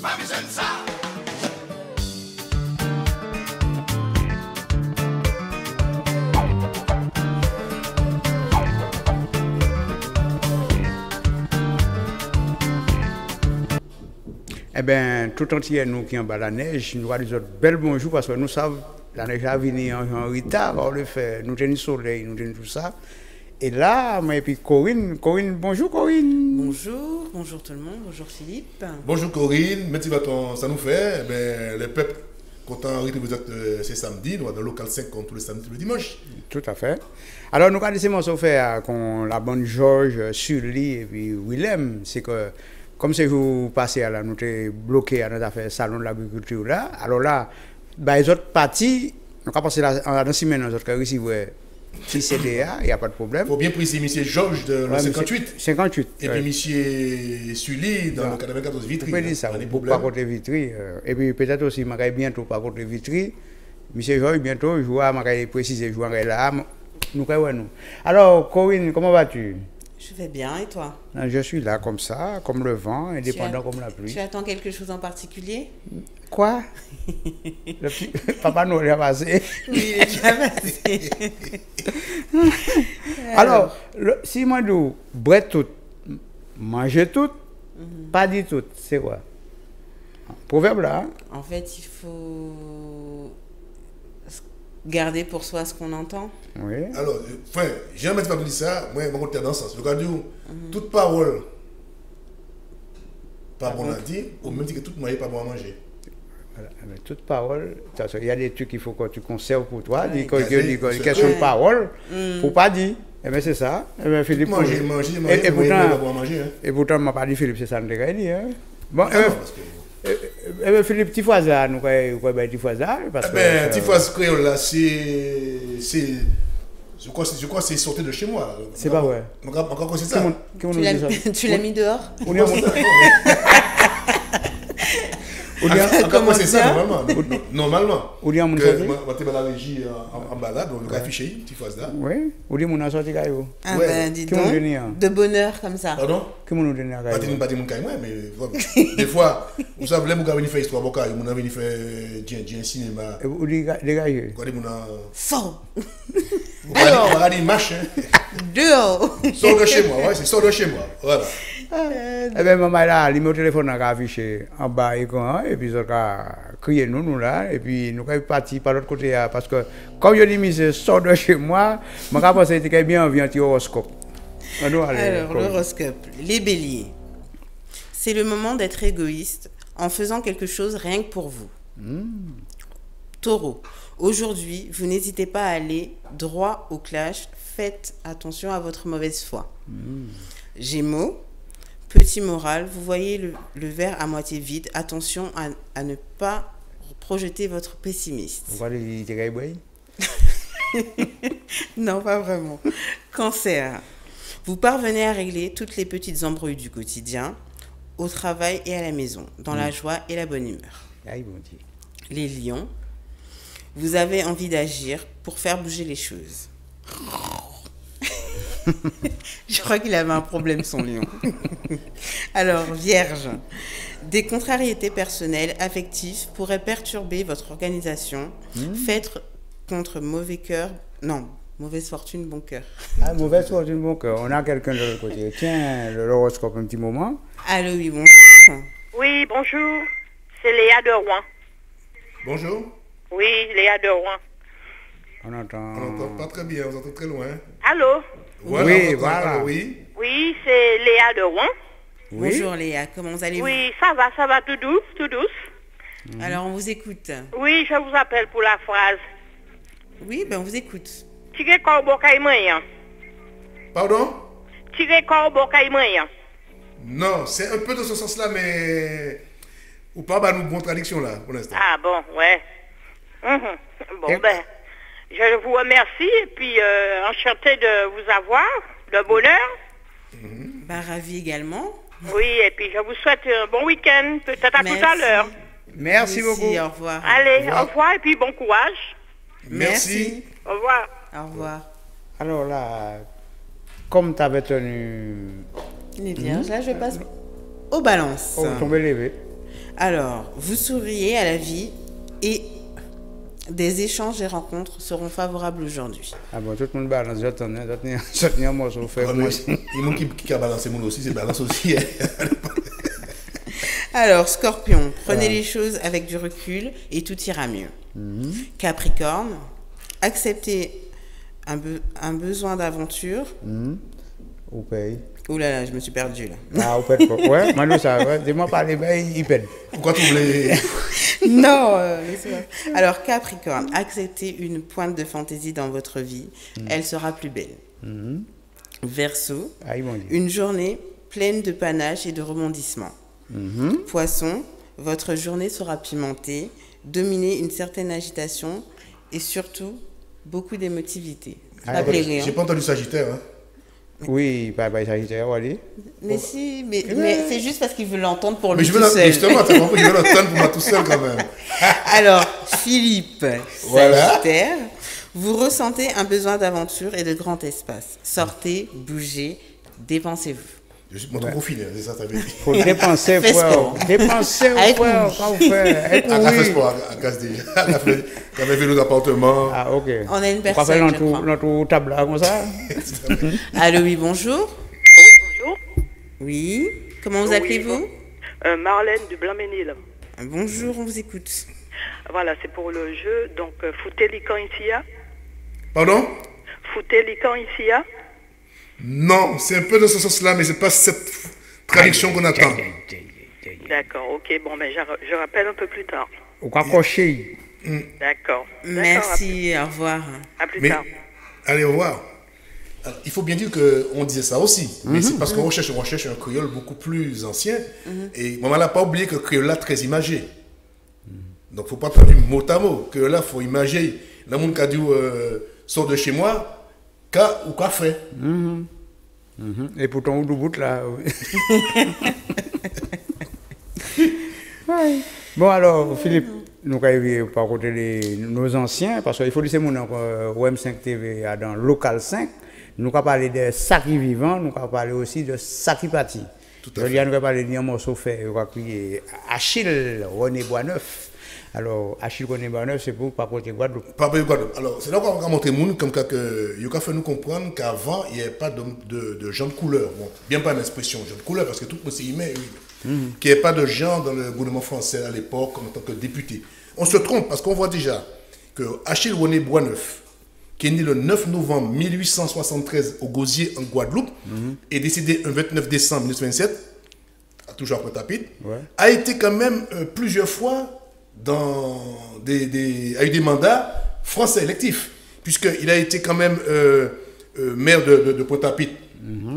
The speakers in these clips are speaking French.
pas besoin de ça. Eh bien, tout entier, nous qui en bas la neige, nous avons des autres belles bonjours parce que nous savons la neige a venu en retard, on le fait, nous tenons le soleil, nous tenons tout ça. Et là, et puis Corinne, bonjour Corinne. Bonjour tout le monde, bonjour Philippe. Bonjour Corinne, merci pour ça nous fait. Eh ben, le peuple, content de vous être ce samedi, nous sommes dans le local 5 tous les samedis, tous les dimanches. Tout à fait. Alors, nous avons laissé morceau faire avec la bande Georges, Sully et puis Willem. C'est que, comme c'est vous passez à la, nous sommes bloqués à notre affaire salon de l'agriculture là. Alors là, bah, les autres parties, nous avons passé dans 6 semaines, nous avons reçu petit CDA, il n'y a pas de problème. Il faut bien préciser, M. Georges de le 58. 58. Et puis M. Sully dans le 94 Vitry. Vous pouvez dire ça, pas côté Vitry. Et puis peut-être aussi, je vais bientôt pas côté Vitry. M. Georges, bientôt, je vais préciser, je vais là. Nous. Alors, Corinne, comment vas-tu? Je vais bien, et toi? Je suis là comme ça, comme le vent, indépendant comme la pluie. Tu attends quelque chose en particulier? Quoi? Papa Noël est passé. Oui, il est déjà passé. Alors, si moi je dis boire tout, manger tout, pas dire tout, c'est quoi? Proverbe là. Hein? En fait, il faut garder pour soi ce qu'on entend. Oui. Alors, enfin, j'ai jamais dit ça, moi, je suis dans ce sens. Regarde, toute parole, pas bon à dire, au même titre que toute moyen, pas bon à manger. Voilà. Mais toute parole, il y a des trucs qu'il faut que tu conserves pour toi, des questions de parole, faut pas dire. Eh bien, c'est ça. Eh bien, Philippe. Manger, et pourtant, pas bon à manger. Et pourtant, je ne m'a pas dit Philippe, c'est ça que je dit. Hein? Bon, eh bien, Philippe, petit fois ça, nous croyons petit fois ça. Eh bien, petit fois créole là, c'est. Je crois que c'est sorti de chez moi. C'est pas vrai. Encore c'est ça. Tu l'as mis dehors? Comment c'est ça normalement? Ou bien mon sorti? On était dans la régie en balade, on a affiché, petit fois ça. Oui, ou bien mon sorti caillou. Ah ben dis donc, de bonheur comme ça. Pardon? Que mon donné à caillou? Pas de mon caillou, mais des fois, vous savez, vous avez fait histoire, vous avez fait un cinéma. Ou des gailleux? Sors! On va dire marche. Dehors! Sors de chez moi, ouais, c'est sors de chez moi. Voilà. Eh bien, maman là, il m'a téléphone a affiché en bas et puis il a crié nous là, et puis nous sommes partis par l'autre côté parce que, comme je dis, monsieur, sort de chez moi, je pense que c'était bien envie un horoscope. Alors, l'horoscope, les béliers. C'est le moment d'être égoïste en faisant quelque chose rien que pour vous. Taureau, aujourd'hui, vous n'hésitez pas à aller droit au clash, faites attention à votre mauvaise foi. Gémeaux, petit moral, vous voyez le verre à moitié vide, attention à ne pas projeter votre pessimisme. Vous voyez les Non, pas vraiment. Cancer, vous parvenez à régler toutes les petites embrouilles du quotidien, au travail et à la maison, dans la joie et la bonne humeur. Les lions, vous avez envie d'agir pour faire bouger les choses. Je crois qu'il avait un problème, son lion. Alors, Vierge, des contrariétés personnelles, affectives pourraient perturber votre organisation. Faites contre mauvais cœur. Non, mauvaise fortune, bon cœur. Ah, mauvaise fortune, bon cœur. On a quelqu'un de l'autre côté. Tiens, l'horoscope un petit moment. Allô, oui, bonjour. Oui, bonjour. C'est Léa de Rouen. Bonjour. Oui, Léa de Rouen. On entend pas très bien, vous entendez très loin. Allô? Oui, voilà. Oui, c'est Léa de Rouen. Oui. Bonjour Léa, comment allez-vous? Oui, ça va tout douce. Alors, on vous écoute. Oui, je vous appelle pour la phrase. Oui, ben on vous écoute. Tigre corbeau caïmanyan. Pardon? Tigre corbeau caïmanyan. Non, c'est un peu dans ce sens-là, mais... Ou pas, bah, nous, bonne traduction, là, pour l'instant. Ah bon, ouais. Bon, ben, je vous remercie, et puis enchanté de vous avoir, de bonheur. Bah, ravi également. Oui, et puis je vous souhaite un bon week-end, peut-être à tout à l'heure. Merci beaucoup. Au revoir. Allez, au revoir, et puis bon courage. Merci. Au revoir. Au revoir. Alors là, comme tu avais tenu... Les vierges, là, je passe aux balances. Oh, tombé levé. Alors, vous souriez à la vie et des échanges et rencontres seront favorables aujourd'hui. Ah bon, tout le monde balance, j'attends un morceau fait. Il y a qui a balancé mon aussi, c'est balance aussi. Alors, Scorpion, prenez les choses avec du recul et tout ira mieux. Capricorne, acceptez un besoin d'aventure. Au pays. Ouh là là, je me suis perdue là. Ah, au pays. Ouais, Manu, ça va. Dis-moi parler, ben, il peine. Pourquoi tu voulais. Non, laissez-moi. Alors, Capricorne, acceptez une pointe de fantaisie dans votre vie. Elle sera plus belle. Verseau, une journée pleine de panache et de rebondissements. Poisson, votre journée sera pimentée, dominez une certaine agitation et surtout beaucoup d'émotivité. J'ai pas entendu Sagittaire. Hein. Oui, Sagittaire, allez. Mais si, mais c'est juste parce qu'il veut l'entendre pour lui tout seul. Justement, je veux l'entendre pour moi tout seul quand même. Alors, Philippe, Sagittaire, vous ressentez un besoin d'aventure et de grand espace. Sortez, bougez, dépensez-vous. Je suis mon trop fini, c'est ça, ça veut dire. Il faut dépenser, frère. Dépenser, frère, quand vous faites. On a fait sport à Casse déjà. On a fait vélo d'appartement. Ah, ok. On a une personne. On va faire notre table là, comme ça. Allô, oui, bonjour. Oui, bonjour. Oui. Comment vous appelez-vous? Marlène du Blanc-Ménil. Bonjour, on vous écoute. Voilà, c'est pour le jeu. Donc, foutez les camps ici. Pardon? Foutez les camps ici. Non, c'est un peu dans ce sens-là, mais c'est pas cette traduction qu'on attend. D'accord, ok. Bon, mais je rappelle un peu plus tard. Au cacoché. D'accord. Merci, au revoir. À plus tard. Allez, au revoir. Alors, il faut bien dire qu'on disait ça aussi, mais c'est parce qu'on recherche un créole beaucoup plus ancien. Et on n'a pas oublié que le créole là très imagé. Donc, il ne faut pas prendre du mot à mot. Que là, il faut imager. Le monde qui a dit sort de chez moi. Ou qu'a fait. Et pourtant, au bout là. Bon, alors, Philippe, nous avons par côté nos anciens, parce qu'il faut laisser mon OM5 TV dans Local 5. Nous avons parlé de Saki Vivant, nous avons parlé aussi de Saki Pati. Nous avons parlé d'un morceau fait, Achille René Boisneuf. Alors, Achille René Boisneuf, c'est pour pas côté Guadeloupe. Pas côté Guadeloupe. Alors, c'est là qu'on va montrer monde comme que il a fait nous comprendre qu'avant, il n'y avait pas de gens de couleur. Bon, bien pas une expression gens de couleur, parce que tout le monde s'y met, qu'il n'y avait pas de gens dans le gouvernement français à l'époque en tant que député. On se trompe, parce qu'on voit déjà que Achille René Boisneuf, qui est né le 9 novembre 1873 au Gosier en Guadeloupe, est décédé le 29 décembre 1927, toujours à Pointe-à-Pitre, a été quand même plusieurs fois a eu des mandats français électifs, puisqu'il a été quand même maire de Pointe-à-Pitre.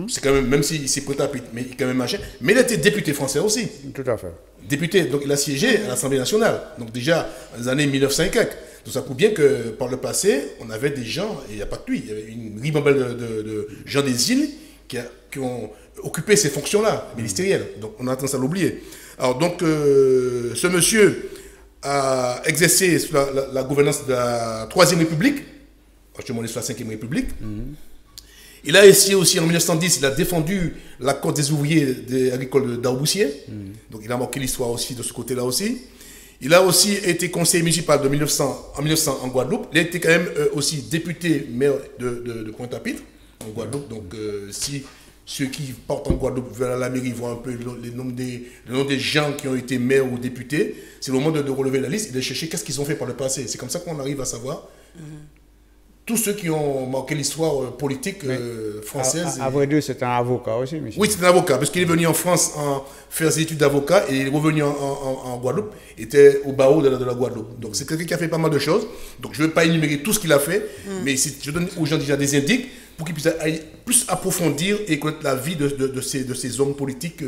C'est quand même si c'est Pointe-à-Pitre, mais il est quand même machin. Mais il a été député français aussi. Tout à fait. Député, donc il a siégé à l'Assemblée nationale. Donc déjà, dans les années 1905. Donc ça prouve bien que par le passé, on avait des gens, et il n'y a pas que lui, il y avait une ribambelle de gens des îles qui ont occupé ces fonctions-là, ministérielles. Donc on a tendance à l'oublier. Alors donc, ce monsieur a exercé la gouvernance de la Troisième République, actuellement on est sur la Cinquième République. Il a essayé aussi en 1910, il a défendu l'accord des ouvriers agricoles d'Arboussier. Donc il a marqué l'histoire aussi de ce côté-là aussi. Il a aussi été conseiller municipal en 1900 en Guadeloupe. Il a été quand même aussi député maire de Pointe-à-Pitre en Guadeloupe. Donc si ceux qui partent en Guadeloupe vers la mairie voient un peu le nom des gens qui ont été maires ou députés, c'est le moment de relever la liste et de chercher qu'est-ce qu'ils ont fait par le passé. C'est comme ça qu'on arrive à savoir tous ceux qui ont marqué l'histoire politique française. À vrai dire, c'est un avocat aussi, monsieur. Oui, c'est un avocat, parce qu'il est venu en France faire ses études d'avocat et il est revenu en Guadeloupe, il était au barreau de la Guadeloupe. Donc c'est quelqu'un qui a fait pas mal de choses. Donc je ne vais pas énumérer tout ce qu'il a fait, mais je donne aux gens déjà des indices pour qu'ils puissent aller plus approfondir et connaître la vie de ces hommes politiques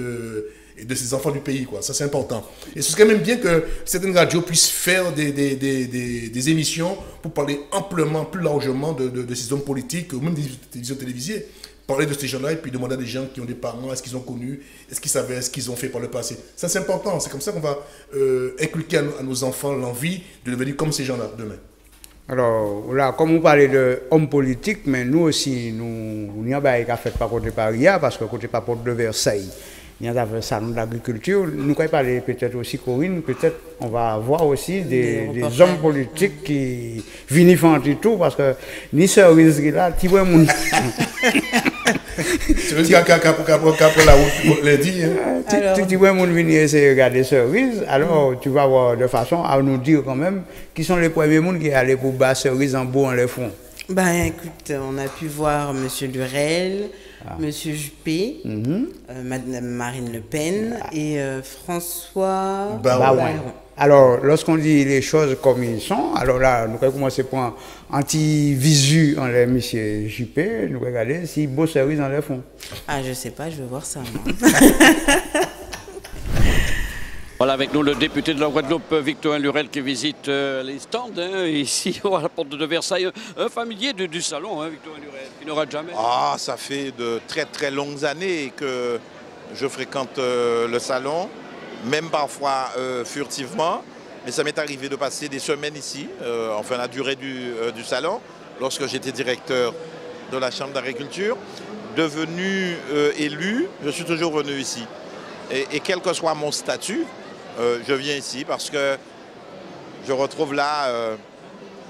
et de ces enfants du pays, quoi. Ça, c'est important. Et ce serait même bien que certaines radios puissent faire des émissions pour parler amplement, plus largement de ces hommes politiques, ou même des télévisions télévisées, parler de ces gens-là et puis demander à des gens qui ont des parents, est-ce qu'ils ont connu, est-ce qu'ils savaient, est-ce qu'ils ont fait par le passé. Ça, c'est important. C'est comme ça qu'on va inculquer à nos enfants l'envie de devenir comme ces gens-là demain. Alors, là, comme vous parlez d'hommes politiques, mais nous aussi, nous n'y avons pas fait par côté Paris, parce que côté par porte de Versailles, il y a un salon de l'agriculture. Nous allons parler peut-être aussi, Corinne, peut-être on va voir aussi des hommes politiques qui viennent faire tout, parce que ni cerise là, tu vois mon... Tu veux dire pour la route lundi, tu vois mon venir essayer de regarder cerise, alors tu vas voir de façon à nous dire quand même qui sont les premiers monde qui allaient pour bas cerise en beau en les fonds. Ben écoute, on a pu voir M. Lurel, M. Juppé, Mme Marine Le Pen et François Baron. Alors, lorsqu'on dit les choses comme ils sont, alors là, nous allons commencer par un anti-visu en les M. Juppé, nous allons regarder si beau cerise en les fonds. Ah, je sais pas, je veux voir ça. Voilà, avec nous le député de la Guadeloupe, Victorin Lurel, qui visite les stands ici à la porte de Versailles. Un familier du salon, Victorin Lurel, qui n'aura jamais. Ah, ça fait de très très longues années que je fréquente le salon, même parfois furtivement. Mais ça m'est arrivé de passer des semaines ici, enfin la durée du salon, lorsque j'étais directeur de la Chambre d'agriculture. Devenu élu, je suis toujours venu ici. Et quel que soit mon statut, je viens ici parce que je retrouve là,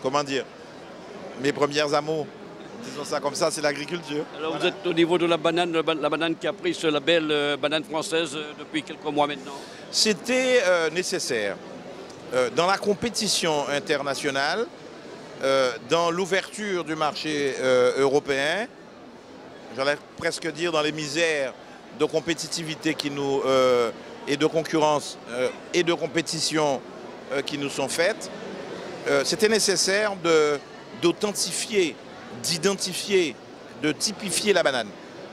comment dire, mes premiers amours. Disons ça comme ça, c'est l'agriculture. Alors vous êtes au niveau de la banane qui a pris ce label banane française depuis quelques mois maintenant. C'était nécessaire. Dans la compétition internationale, dans l'ouverture du marché européen, j'allais presque dire dans les misères de compétitivité qui nous, et de concurrence et de compétition qui nous sont faites, c'était nécessaire d'authentifier, d'identifier, de typifier la banane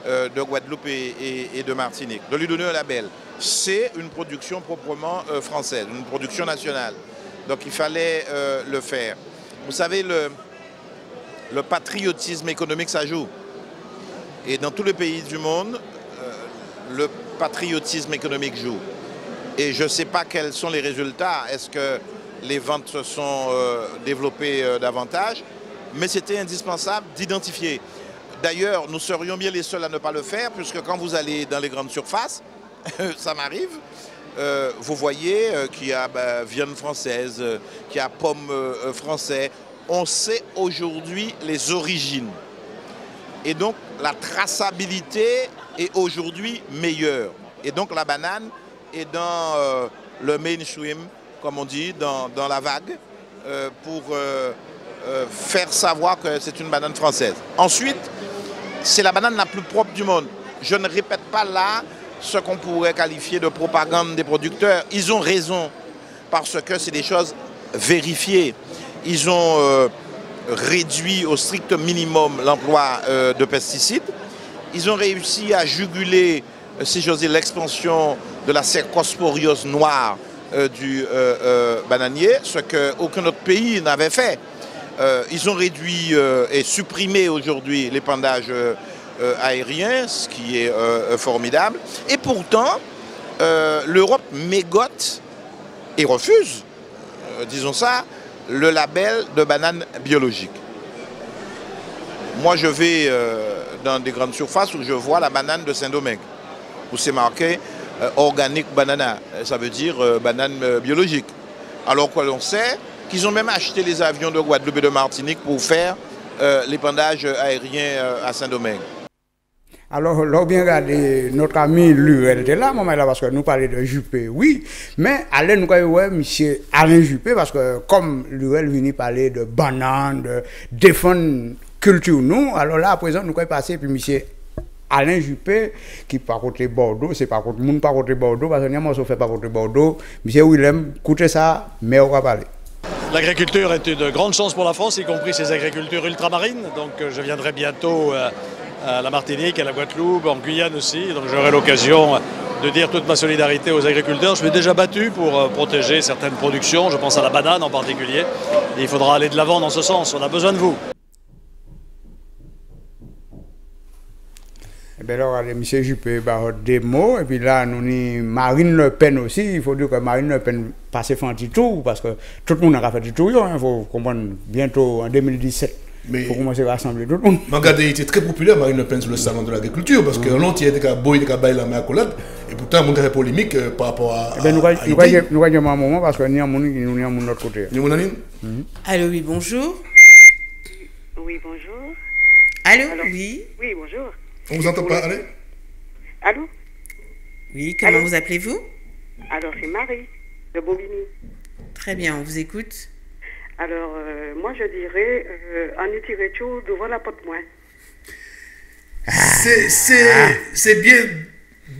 de Guadeloupe et de Martinique, de lui donner un label. C'est une production proprement française, une production nationale. Donc il fallait le faire. Vous savez, le patriotisme économique, ça joue. Et dans tous les pays du monde, le patriotisme économique joue. Et je ne sais pas quels sont les résultats. Est-ce que les ventes se sont développées davantage? Mais c'était indispensable d'identifier. D'ailleurs, nous serions bien les seuls à ne pas le faire, puisque quand vous allez dans les grandes surfaces, ça m'arrive, vous voyez qu'il y a viande française, qu'il y a pommes françaises. On sait aujourd'hui les origines. Et donc, la traçabilité est aujourd'hui meilleure. Et donc, la banane est dans le mainstream, comme on dit, dans la vague, pour faire savoir que c'est une banane française. Ensuite, c'est la banane la plus propre du monde. Je ne répète pas là ce qu'on pourrait qualifier de propagande des producteurs. Ils ont raison, parce que c'est des choses vérifiées. Ils ont réduit au strict minimum l'emploi de pesticides. Ils ont réussi à juguler, si j'ose dire, l'expansion de la cercosporiose noire du bananier, ce qu'aucun autre pays n'avait fait. Ils ont réduit et supprimé aujourd'hui l'épandage aérien, ce qui est formidable. Et pourtant, l'Europe mégote et refuse, disons ça, le label de banane biologique. Moi, je vais dans des grandes surfaces où je vois la banane de Saint-Domingue, où c'est marqué organique banana, ça veut dire banane biologique. Alors que l'on sait qu'ils ont même acheté les avions de Guadeloupe et de Martinique pour faire l'épandage aérien à Saint-Domingue. Alors, là, bien regardé, notre ami Lurel était là, là, parce que nous parlions de Juppé, oui, mais allez, nous allons voir M. Alain Juppé, parce que comme Lurel venait parler de banane, de défendre culture, nous, alors là, à présent, nous allons passer, puis M. Alain Juppé, qui par contre Bordeaux, c'est par contre, moun par contre Bordeaux, parce que nous avons fait par contre Bordeaux, M. Willem, écoutez ça, mais on va parler. L'agriculture est une grande chance pour la France, y compris ses agricultures ultramarines, donc je viendrai bientôt à la Martinique, à la Guadeloupe, en Guyane aussi. Donc j'aurai l'occasion de dire toute ma solidarité aux agriculteurs. Je suis déjà battu pour protéger certaines productions, je pense à la banane en particulier. Et il faudra aller de l'avant dans ce sens, on a besoin de vous. Eh bien alors, M. Juppé, des mots, et puis là, nous avons Marine Le Pen aussi. Il faut dire que Marine Le Pen passe fait un petit tour, parce que tout le monde a fait du tour, il faut comprendre, bientôt en 2017. il faut commencer à rassembler tout le monde. Regardez, il était très populaire, Marine Le Pen, sur le salon de l'agriculture, parce que l'autre, il était beau, il était bailler la main à collade, et pourtant, il y a une polémique par rapport à. Nous allons un moment parce que nous avons de notre côté. Allô, oui, bonjour. Oui, bonjour. Allô, oui. Oui, bonjour. On vous entend pas, allez. Allô? Oui, comment vous appelez-vous? Alors, c'est Marie, de Bobigny. Très bien, on vous écoute. Alors, moi, je dirais, en étirer tout devant la porte moins. C'est bien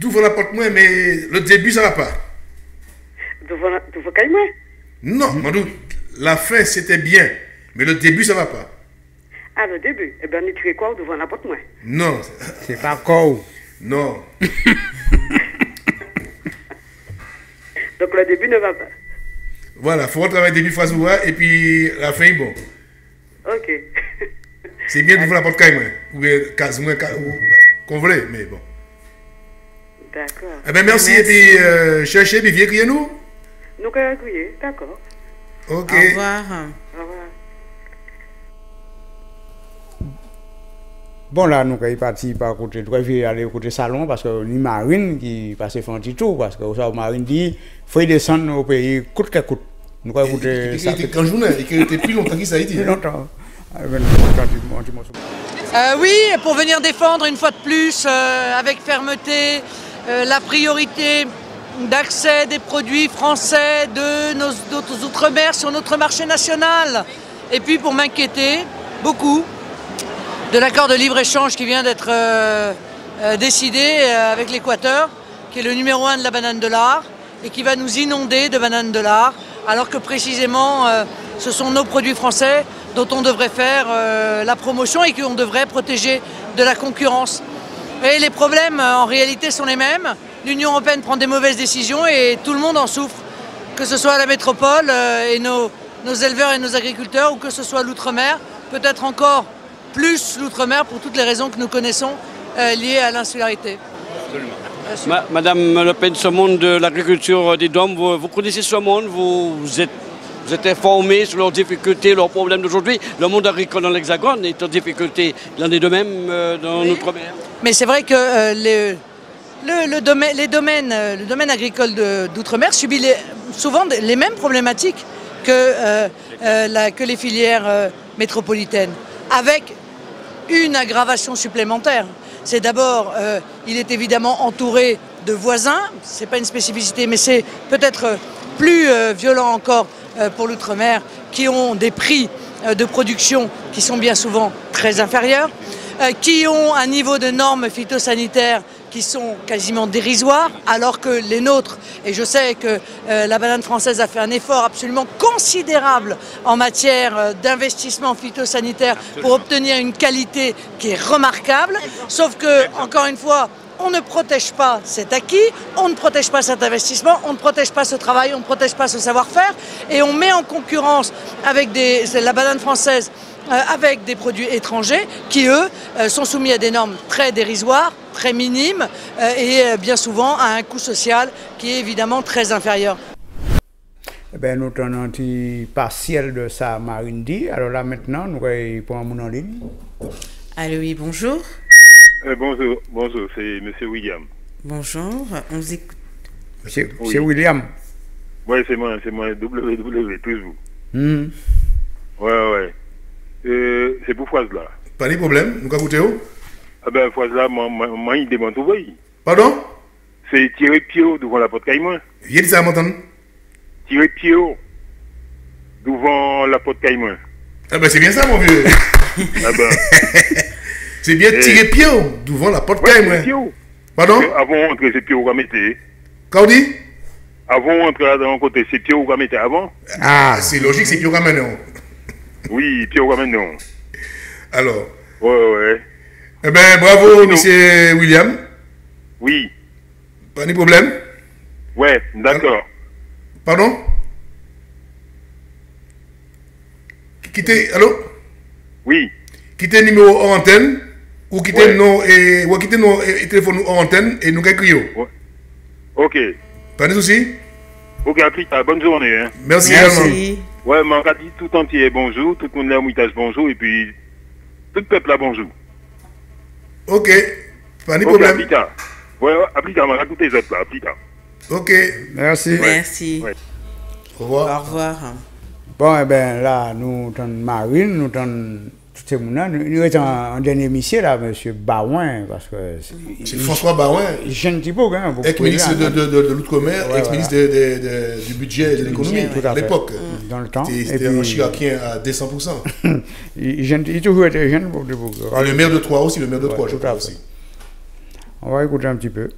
d'ouvrir la porte moins, mais le début, ça va pas. Devant quel moins? Non, Madou, la fin, c'était bien, mais le début, ça va pas. Ah, le début? Eh bien, on étirer quoi devant la porte moins? Non. C'est pas quoi. Non. Donc, le début ne va pas. Voilà, il faut retravailler début phrase et puis la fin, bon. Ok. C'est bien d'ouvrir la porte quand même, ou quasiment qu'on voulait, mais bon. D'accord. Eh bien, merci, et puis cherchez, puis viens crier nous. Nous allons crier, d'accord. Ok. Au revoir. Au revoir. Bon, là, nous sommes partis par côté, nous devons aller côté salon parce que ni Marine qui passe faire un petit tour, parce que ça, Marine dit, il faut descendre au pays coûte que coûte. Nous devons écouter ça. Il était quand journée, il était plus longtemps qu'il ça a été. Plus longtemps. Oui, pour venir défendre une fois de plus, avec fermeté, la priorité d'accès des produits français de nos outre-mer sur notre marché national. Et puis pour m'inquiéter beaucoup de l'accord de libre-échange qui vient d'être décidé avec l'Équateur, qui est le numéro 1 de la banane de l'art, et qui va nous inonder de bananes de l'art, alors que précisément ce sont nos produits français dont on devrait faire la promotion et qu'on devrait protéger de la concurrence. Et les problèmes en réalité sont les mêmes. L'Union européenne prend des mauvaises décisions et tout le monde en souffre, que ce soit la métropole et nos éleveurs et nos agriculteurs, ou que ce soit l'outre-mer, peut-être encore plus l'outre-mer pour toutes les raisons que nous connaissons liées à l'insularité. Madame Le Pen, ce monde de l'agriculture des DOM, vous connaissez ce monde, vous êtes informé sur leurs difficultés, leurs problèmes d'aujourd'hui. Le monde agricole dans l'Hexagone est en difficulté. Il en est de même dans l'outre-mer. Mais c'est vrai que le domaine agricole d'outre-mer subit souvent les mêmes problématiques que les filières métropolitaines, avec une aggravation supplémentaire. C'est d'abord, il est évidemment entouré de voisins, c'est pas une spécificité, mais c'est peut-être plus violent encore pour l'outre-mer, qui ont des prix de production qui sont bien souvent très inférieurs, qui ont un niveau de normes phytosanitaires qui sont quasiment dérisoires, alors que les nôtres, et je sais que la banane française a fait un effort absolument considérable en matière d'investissement phytosanitaire pour obtenir une qualité qui est remarquable, sauf que, encore une fois, on ne protège pas cet acquis, on ne protège pas cet investissement, on ne protège pas ce travail, on ne protège pas ce savoir-faire, et on met en concurrence avec la banane française avec des produits étrangers qui, eux, sont soumis à des normes très dérisoires, très minimes et bien souvent à un coût social qui est évidemment très inférieur. Eh bien, nous avons un petit partiel de ça, Marine dit. Alors là, maintenant, nous allons en ligne. Allô, oui, bonjour. Bonjour, c'est M. William. Bonjour, on vous écoute. C'est William. Oui, c'est moi, WW, toujours. Ouais. C'est pour Foise là. Pas de problème, nous avons écouté où? Ah ben, Foise là, moi, il demande tout, oui. Pardon? C'est tirer pied devant la porte Caïman. Il dit ça à m'entendre? Tirer pied devant la porte Caïman. Ah ben, c'est bien ça, mon vieux. Ah ben. C'est bien tirer pied devant la porte Caïman. Pardon? Avant d'entrer, c'est pied où on va mettre. Quand on dit? Avant d'entrer dans le côté, c'est pied où on va mettre avant. Ah, c'est logique, c'est pied où on va mettre. Oui, pied où on va mettre, non. Alors? Ouais. Eh ben, bravo, monsieur William. Oui. Pas de problème? Ouais, d'accord. Pardon? Quittez, allô? Oui. Quittez le numéro en antenne, ou quittez nos téléphones en antenne, et nous crions. Ouais. Ok. Pas de soucis? Ok, bonne journée. Hein. Merci également. Ouais, mais on a dit tout entier bonjour, tout le monde là, mouitage bonjour, et puis Tout le peuple là, bonjour. Ok, pas de Ok, problème. à plus tard. Ouais, à plus tard, on va raconter les autres là, à plus tard. Ok, Merci. Merci. Ouais. au revoir. Au revoir. Bon, eh bien, là, nous avons Marine, nous avons tout ce monde-là. Nous sommes en dernier mission, là, M. Baouin, parce que... C'est François Baouin, Jeune type, hein. ex-ministre de l'Outre-mer, Ouais, ex-ministre du budget et de l'économie Tout à à fait. l'époque. Dans le temps. C'était un chiracien à 200%. Il a toujours été jeune pour Et le maire de Troyes aussi, le maire de Troyes, je tout à crois fait. aussi. On va écouter un petit peu.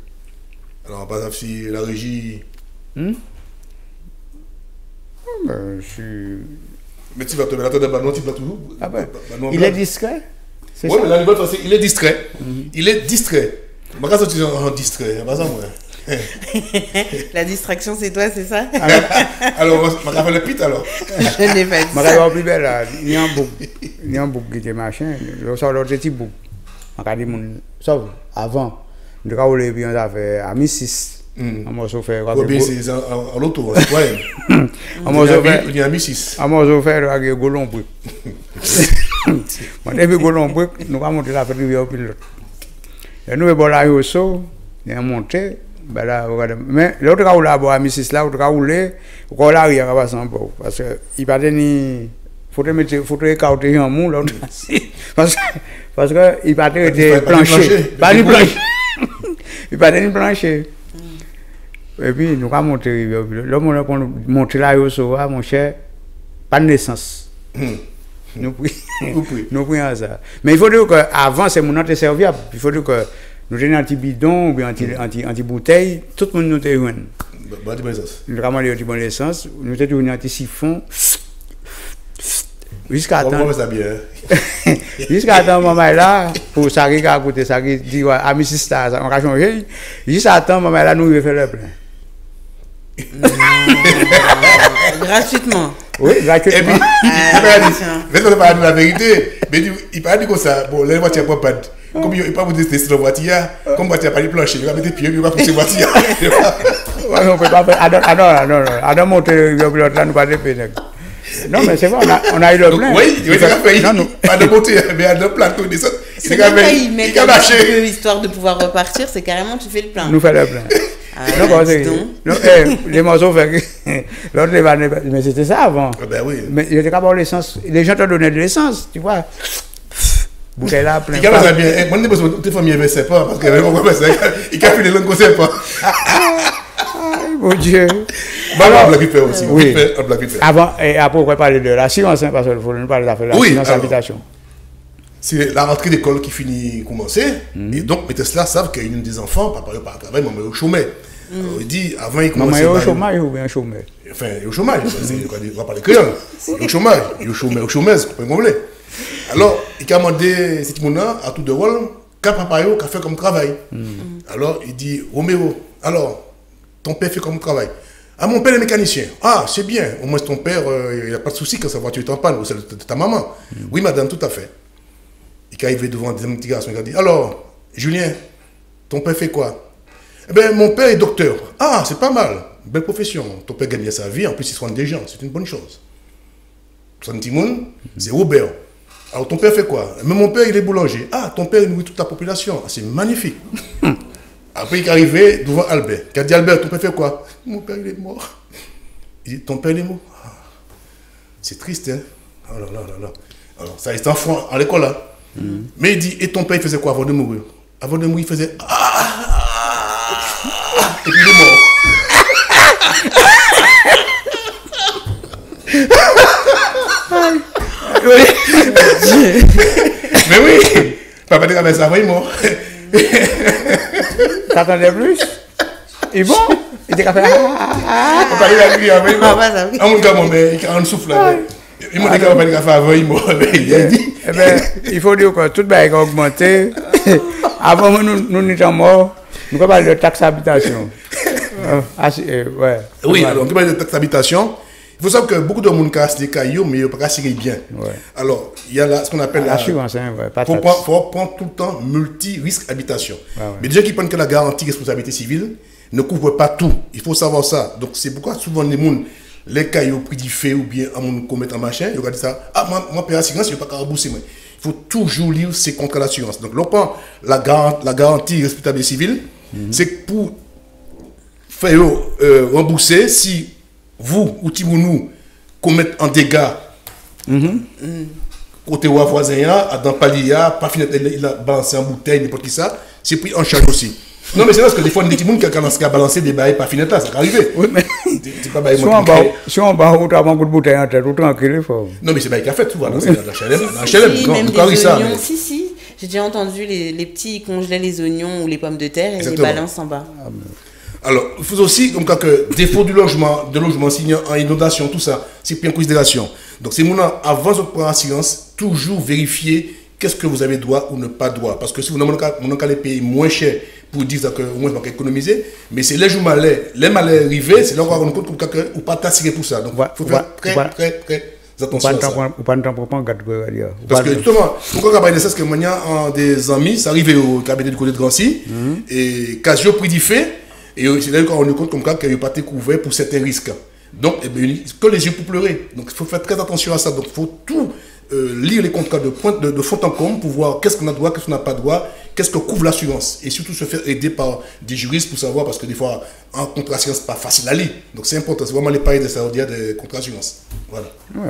Alors, par exemple, si la régie... Je suis... Mais tu vas te mettre là, non, tu vas toujours... Ah ben, non, il est discret. C'est Oui, ça? mais la nouvelle façon, il est distrait. Il est distrait. Je ne sais pas si tu es en distrait, pas ça, moi. La distraction, c'est toi, c'est ça? Alors, on va faire le pit alors. Je n'ai pas dit Je ça. vais plus belle là. Il y a un bouc qui était machin. Je sors l'autre petit bouc. Je dis, sauf avant. Je vais rouler bien affaire à 1006. On m'a fait. Ou bien c'est en l'auto, c'est quoi? Il y a 1006. On m'a fait avec Golon Brick. On a vu Golon Brick, nous avons monté la rivière au pilote. Et nous avons là au saut, il a monté. Ben là, mais l'autre cas où là, à 1006 là, l'autre cas où là, on a rien à passer en bas. Parce qu'il n'y a pas de. Faut écarter un mot là. Parce que il pas de plancher. Pas de plancher. Il pas de plancher. Et puis nous avons monté. L'homme on a monté là au saut, mon cher, pas de naissance. Nous prions ça. Mais il faut dire qu'avant, c'est mon nom serviable. Il faut dire que nous avons un petit bidon ou bien un petit bouteille, tout le monde nous était joint. Nous avons eu une bonne essence, nous étions un petit siphon. Jusqu'à temps. Jusqu'à temps, maman est là, pour ça qui a coûté, ça qui dit, à Mrs. Star, on va changer. Jusqu'à temps, maman est là, nous devons faire le plein. Gratuitement. Oui, gratuitement. Et puis, il ne pas dire la vérité, mais il parle comme ça. Bon, là, il va pas pas. Comme il ne pas vous tester la voiture, comme il va pas plancher, il va mettre pied, il va pousser la voiture. On ne peut pas faire. Non, monter le pilote là, nous pas de peine. Non, mais c'est vrai, on a eu le plein. Oui, il va faire. Pas de monter, mais à deux plateaux, des autres. C'est même pas y mettre un petit peu histoire de pouvoir repartir, c'est carrément tu fais le plein. Nous faisons le plein. Non, les morceaux fait l'autre les vannes, mais c'était ça avant. Ben oui. Mais il était capable l'essence. Les gens te donnaient de l'essence, tu vois. Bouteille là, plein. Il y a bien. Moi, je ne sais pas si tes familles ne savent pas, parce qu'il a fait des langues qu'on ne sait pas. Mon Dieu. Bon, alors, on blague aussi. Oui. Avant, et après, on va parler de l'assurance, parce qu'il faut nous parler de l'assurance habitation. C'est la rentrée d'école qui finit commencer. Et donc, mes Tesla savent qu'il y a une des enfants, papa par travail, maman est au chômage. Il dit, avant, il commençait. Maman est au chômage ou bien au chômage? Enfin, il est au chômage. On va parler créole. Il est au chômage. Il est au chômage, vous comprenez. Alors, il a demandé cet homme à tout de rôle, qu'a papa qu'a fait comme travail. Alors, il dit, Roméo, alors, ton père fait comme travail. Ah, mon père est mécanicien. Ah, c'est bien. Au moins, ton père, il n'y a pas de souci quand sa voiture est en panne, ou celle de ta maman. Oui, madame, tout à fait. Il est arrivé devant des petits garçons, il a dit, alors, Julien, ton père fait quoi? Eh bien, mon père est docteur. Ah, c'est pas mal. Belle profession. Ton père gagne bien sa vie, en plus, il soigne des gens. C'est une bonne chose. Son petit monde, c'est Robert. Alors, ton père fait quoi? Mais mon père, il est boulanger. Ah, ton père, il nourrit toute la population. Ah, c'est magnifique. Après, il est arrivé devant Albert. Il a dit, Albert, ton père fait quoi? Mon père, il est mort. Il dit, ton père, il est mort? Ah, c'est triste, hein? Oh là là là là. Alors, ça, il est enfant à l'école, là. Mais il dit, et ton père, il faisait quoi avant de mourir? Avant de mourir, il faisait... Et puis, il est mort. Mais oui, papa dit que ça va, il est mort. T'attendais plus? Il est bon? Il était capable. Papa dit que il est mort. Ah, mon gars, il a un souffle là. Il m'a dit que papa dit que ça il est mort. Eh bien, il faut dire que tout le monde a augmenté. Avant, nous n'étions morts. Nous avons parlé de taxe habitation. Oui, alors, on parle de taxe habitation. Il faut savoir que beaucoup de monde casse des cailloux, mais ils ne peuvent pas assurer bien. Ouais. Alors, il y a là, ce qu'on appelle l'assurance. Il faut prendre tout le temps multi-risque habitation. Mais déjà qui prennent que la garantie responsabilité civile ne couvre pas tout. Il faut savoir ça. Donc, c'est pourquoi souvent les cailloux prix du fait ou bien à mon commettre un machin, ils regardent ça. Ah, moi, paye assurance, je ne vais pas rembourser. il faut toujours lire ces contrats d'assurance. Donc, l'on la garantie respectable civile, c'est pour faire rembourser si vous ou nous commettez un dégât côté voisin, dans palier, pas fini, il a balancé en bouteille, n'importe qui ça, c'est pris en charge aussi. Non, mais c'est parce que des fois, il y a des gens qui ont balancé des bails pas finis là, ça peut arriver. Oui, mais. C'est pas bail si on bat, on a un coup de bouteille en tête, autant qu'il faut. Non, mais c'est bail qui a fait, tu vois, c'est dans la HLM. Quand ça. Si. J'ai déjà entendu les petits, ils congelaient les oignons ou les pommes de terre et les balancent en bas. Alors, il faut aussi, comme que défaut de logement signant en inondation, tout ça, c'est pris en considération. Donc, c'est maintenant, avant de prendre assurance, toujours vérifier qu'est-ce que vous avez droit ou ne pas droit. Parce que si vous n'avez les payer moins cher pour dire qu'au moins vous économiser, mais c'est les jours malais, les malais arrivés, c'est là qu'on va rendre compte que vous pas t'assurer pour ça. Donc, il faut faire très attention à ça. Parce que justement, pourquoi on parle de ça, parce que maintenant, des amis, ça arrive au cabinet du côté de Grancy, et Casio pris du fait, et c'est là qu'on rend compte comme qu'il n'y a pas été couvert pour certains risques. Donc, que les yeux pour pleurer. Donc, il faut faire très attention à ça. Donc, il faut tout lire les contrats de fond en comble pour voir qu'est-ce qu'on a droit, qu'est-ce qu'on n'a pas droit, qu'est-ce que couvre l'assurance. Et surtout se faire aider par des juristes pour savoir, parce que des fois, un contrat d'assurance, ce n'est pas facile à lire. Donc, c'est important. C'est vraiment les pareils de Saoudia des contrats d'assurance. Voilà. Oui.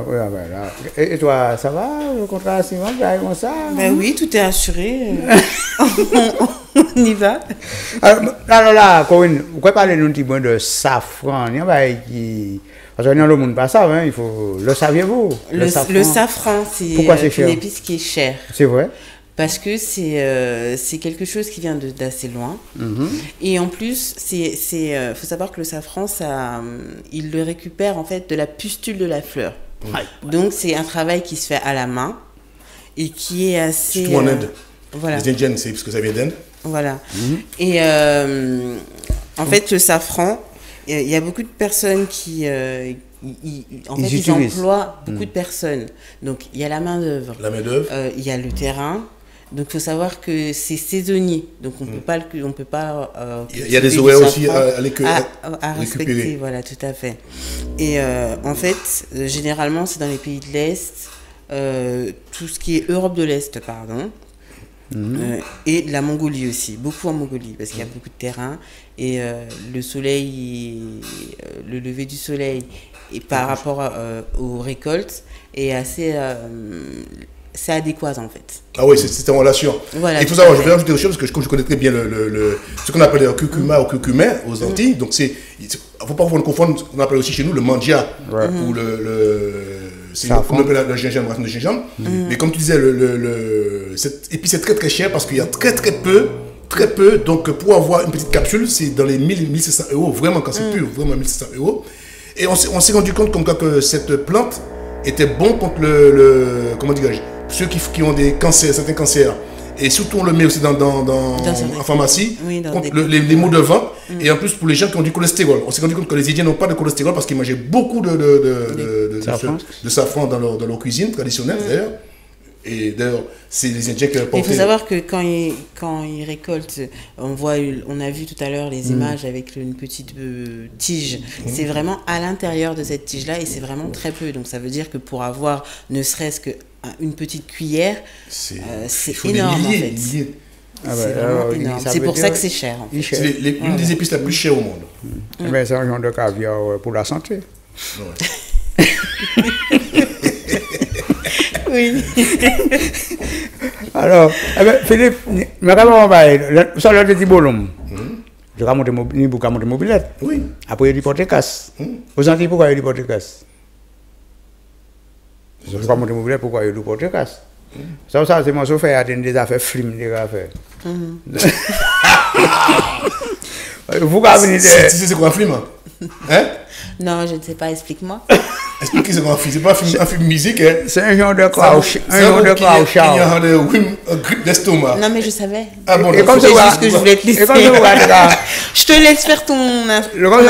Et toi, ça va, le contrat d'assurance, comme ça? Ben oui, tout est assuré. On y va. Alors là, Corinne, vous pouvez parler un petit peu de safran. Il y a qui... Parce que dans le monde, pas ça, hein, il faut... Le saviez-vous? Le safran, c'est une épice qui est chère. C'est vrai? Parce que c'est quelque chose qui vient d'assez loin. Et en plus, faut savoir que le safran, il le récupère en fait de la pustule de la fleur. Donc c'est un travail qui se fait à la main et qui est assez... Surtout en Inde. Voilà. Les Indiennes, c'est parce que ça vient d'Inde. Voilà. Et en fait, le safran, il y a beaucoup de personnes qui... ils emploient beaucoup de personnes. Donc, il y a la main-d'œuvre. Il y a le terrain. Donc, il faut savoir que c'est saisonnier. Donc, on peut pas. Il y a des horaires aussi à respecter. Voilà, tout à fait. Et en fait, généralement, c'est dans les pays de l'Est, tout ce qui est Europe de l'Est, pardon. Et la Mongolie aussi, beaucoup en Mongolie, parce qu'il y a beaucoup de terrain. Et le soleil, le lever du soleil, et par rapport aux récoltes, est assez... c'est adéquat en fait. Ah oui, c'est en relation. Voilà, il faut savoir, je vais rajouter autre chose, parce que je connais très bien ce qu'on appelle le curcuma ou curcumin aux Antilles. Donc il ne faut pas confondre ce qu'on appelle aussi chez nous le mandia ou c'est comme on appelle le gingembre, racine de gingembre. Mais comme tu disais, et puis c'est très très cher parce qu'il y a très peu. Donc pour avoir une petite capsule, c'est dans les 1 500 €, vraiment quand c'est pur, vraiment 1 500 €. Et on s'est rendu compte comme que cette plante était bon contre comment dirais-je, ceux qui ont des cancers, certains cancers. Et surtout, on le met aussi en pharmacie, contre les maux de ventre. Et en plus, pour les gens qui ont du cholestérol. On s'est rendu compte que les Indiens n'ont pas de cholestérol parce qu'ils mangeaient beaucoup de safran dans leur cuisine traditionnelle, d'ailleurs. Et d'ailleurs, c'est les Indiens qui Il faut savoir que quand ils récoltent, on a vu tout à l'heure les images avec une petite tige. C'est vraiment à l'intérieur de cette tige-là et c'est vraiment très peu. Donc ça veut dire que pour avoir ne serait-ce qu'une petite cuillère, c'est énorme en fait. C'est vraiment énorme. C'est pour ça que c'est cher. En fait. C'est l'une des épices la plus chères au monde. Mais c'est un genre de caviar pour la santé. Oui. Alors, Philippe, je ça le petit bolum. Je vais monter mobilette. Oui. Après, il y a du porte-casse. Aux Antilles, pourquoi il y a du porte-casse? Je vais monter mobilette, pourquoi il y a du porte-casse? Ça, c'est mon chauffeur, il y a des affaires flim, des affaires. Vous avez venir de... Tu sais c'est quoi un film? Hein? Non, je ne sais pas, explique-moi. Expliquez c'est quoi un film, c'est pas un film musique. Hein? C'est un genre de crouch. Un genre de crouch. Il y a un grippe d'estomac. Non, mais je savais. Ah bon, c'est juste que je voulais te laisser. Je te laisse faire ton... Le conseil,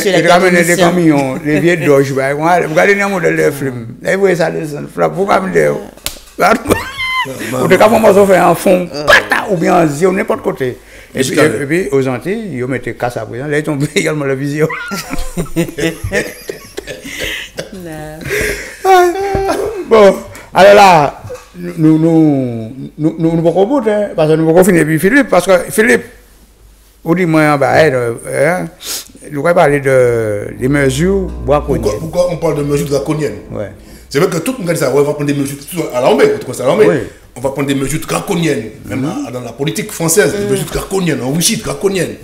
il ramène des camions, des vieilles doges. Vous regardez les modèles de film. Vous voyez ça, vous ramenez... Vous devez faire un fond, ou bien un zion, n'importe côté. Et puis, aux Antilles, ils mettent casse à présent. Là, ils tombent également la vision. Bon, alors là, nous pouvons bout, parce que nous pouvons finir puis Philippe, parce que Philippe, on dit moi en bas, nous allons parler des mesures draconiennes. Pourquoi on parle de mesures draconiennes? Ouais. C'est vrai que tout le monde dit ça, on va prendre des mesures, à l'armée, on va prendre des mesures draconiennes, même dans la politique française, des mesures draconiennes, enrichies, draconiennes.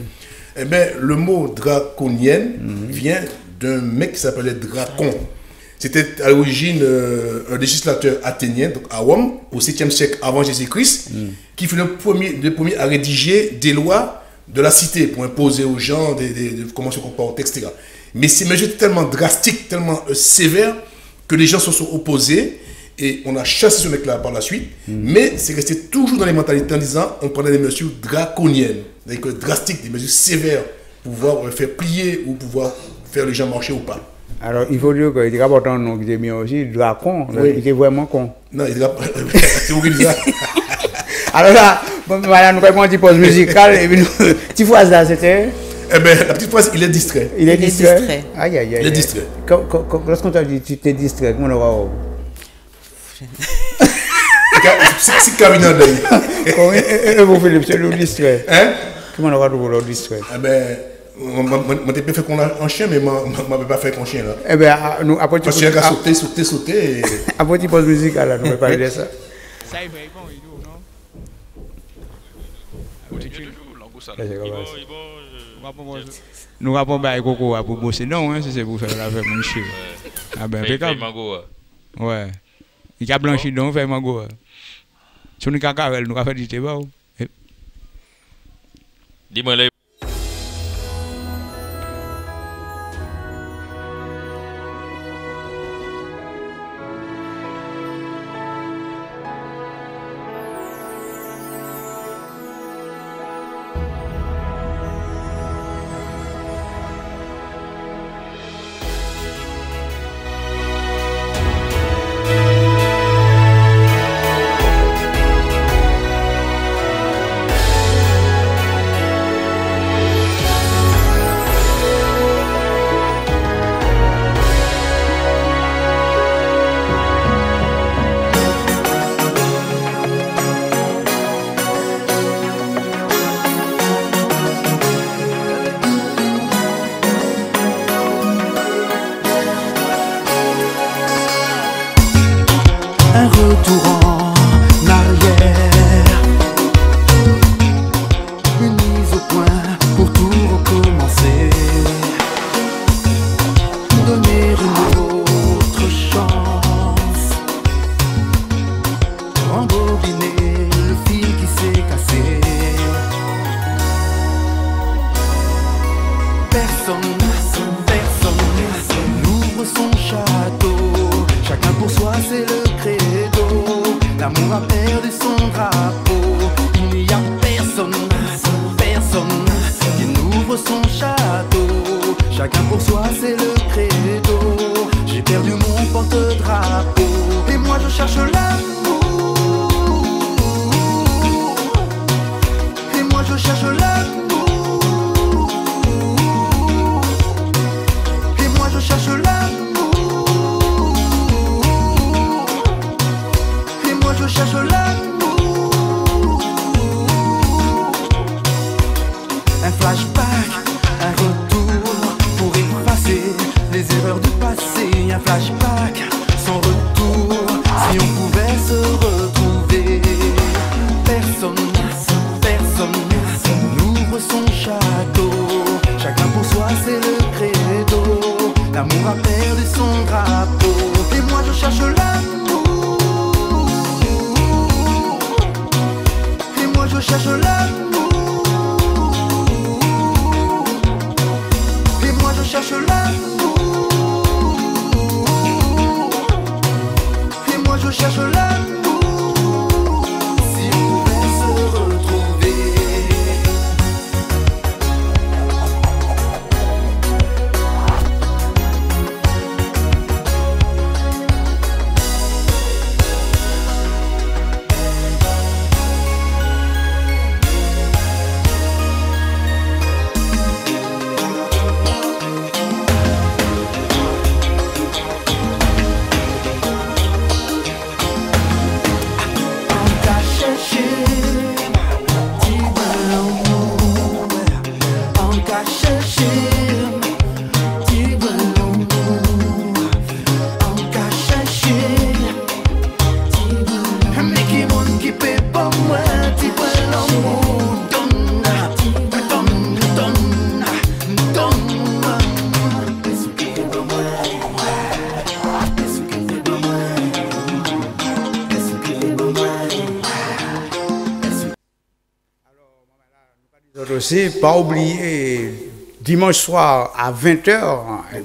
Eh bien, le mot draconienne vient d'un mec qui s'appelait Dracon. C'était à l'origine un législateur athénien, donc à Rome, au 7e siècle avant Jésus-Christ, qui fut le premier à rédiger des lois de la cité pour imposer aux gens comment se comporter, etc. Mais ces mesures étaient tellement drastiques, tellement sévères, que les gens se sont opposés et on a chassé ce mec-là par la suite. Mais c'est resté toujours dans les mentalités en disant on prenait des mesures draconiennes, c'est-à-dire drastiques, des mesures sévères pour pouvoir faire plier ou pouvoir faire les gens marcher ou pas. Alors, il faut dire qu'il est important, nous, qui est mis aussi, Dracon, il était vraiment con. Non, il est c'est vous qui dites ça. Alors là, voilà, nous avons une petite pause musicale, et puis nous, petite phrase là, c'était... Eh bien, la petite phrase, il est distrait. Il est distrait. Aïe, aïe, aïe. Il est distrait. Lorsqu'on t'a dit tu t'es distrait, comment on aura... C'est Carina d'ailleurs. Et vous, Philippe, c'est le distrait. Hein? Comment on aura trouvé le distrait? Eh bien, je t'ai fait qu'on a un chien, mais je ne pas fait qu'on chien là. Eh bien, nous, après... Parce qu'il a sauté. Après, petite pause musicale, là, nous allons parler de ça. Ça, il va y bon, il doit, non? Nous rappelons pas Coco pour bosser, non, hein, c'est pour faire la fête mon chien. Ah ben, impeccable. Ouais. Il a blanchi, donc, fait mango. Si on a cacarel, nous avons fait du thé, dis-moi les. Aussi, pas oublier, dimanche soir à 20h.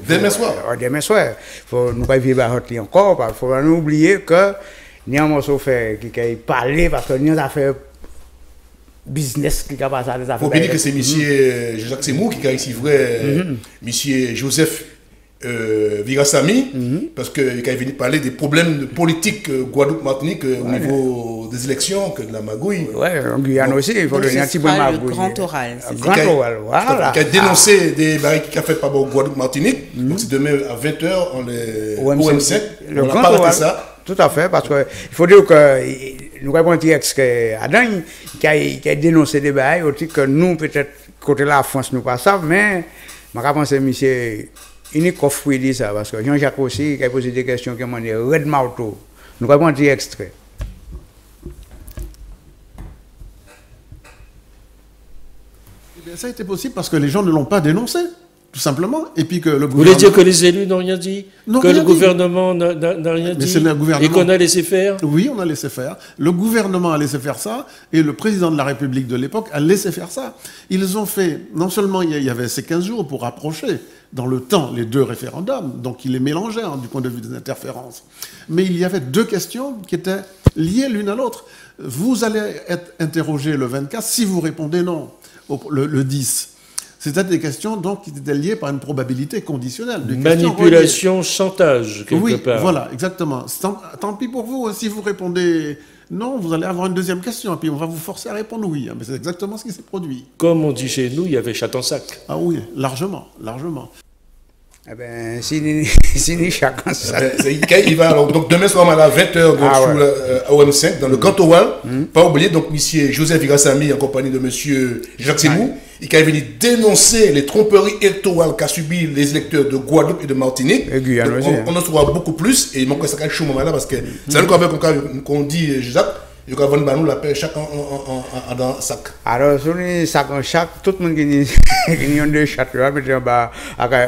Demain soir. Demain soir. Faut nous pas vivre à Hotli encore, parce qu'il faut pas oublier que nous avons un fait qui a parlé, parce que nous avons fait business qui a passé à des affaires. Il faut bien dire que c'est M. Jacques Semou qui a ici vrai, M. Joseph Virasamy, parce qu'il est venu parler des problèmes politiques Guadeloupe-Martinique au niveau des élections, que de la magouille. Oui, en Guyane aussi, il faut donner un petit peu de magouille. Le grand oral. Grand oral, voilà. Qui a dénoncé des barriques qui a fait par Guadeloupe-Martinique. Donc c'est demain à 20h, on est au M5. Le grand oral. Ça. Tout à fait, parce qu'il faut dire que nous avons un petit extrait Adam qui a dénoncé des barriques, aussi que nous, peut-être, côté de la France, nous pas ça, mais je pense que monsieur. Il n'est qu'offre dit ça, parce que Jean-Jacques aussi, qui a posé des questions qui m'ont dit Red Marteau. Nous avons un petit extrait. Eh bien, ça a été possible parce que les gens ne l'ont pas dénoncé, tout simplement. Et puis que le Vous voulez dire que les élus n'ont rien dit? Non, que le gouvernement n'a rien dit? C'est le gouvernement. Et qu'on a laissé faire? Oui, on a laissé faire. Le gouvernement a laissé faire ça, et le président de la République de l'époque a laissé faire ça. Ils ont fait, non seulement il y avait ces 15 jours pour rapprocher dans le temps les deux référendums, donc il les mélangeait du point de vue des interférences. Mais il y avait deux questions qui étaient liées l'une à l'autre. Vous allez être interrogé le 24 si vous répondez non, le 10. C'était des questions donc, qui étaient liées par une probabilité conditionnelle. Manipulation, chantage, quelque part. Oui, voilà, exactement. Tant pis pour vous, si vous répondez non, vous allez avoir une deuxième question, et puis on va vous forcer à répondre oui. Mais c'est exactement ce qui s'est produit. Comme on dit chez nous, il y avait chat en sac. Ah oui, largement, largement. Eh bien, si chacun ça. Il va, alors, donc demain soir à 20h au M5, dans le Grand Oral. Pas oublier, donc, M. Joseph Virasamy, en compagnie de M. Jacques Semou, qui est venu dénoncer les tromperies électorales qu'a subi les électeurs de Guadeloupe et de Martinique. Et on en saura beaucoup plus, et il manque ça quand chaud moment là, parce que c'est qu'on dit, Jacques, il y a nous la paix chacun dans un sac. Alors, sur les sacs en chac, tout le monde qui a deux chats,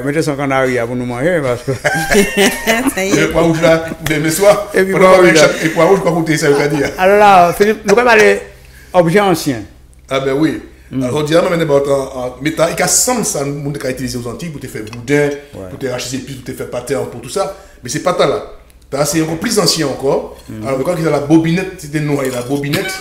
mettez son canari pour nous manger, parce que. Le poids rouge là, demain soir, et puis le poids rouge, pas goûter, ça veut dire. Alors là, Philippe, nous allons parler objets anciens. Ah ben oui. Alors, on dirait même en métal, il y a 100 ça, nous avons utilisé aux Antilles pour te faire boudin, pour te racheter ses épices, pour te faire pâté, pour tout ça. Mais c'est pas ça là. C'est encore plus ancien encore. Alors, quand il y a la bobinette, c'était noir, la bobinette.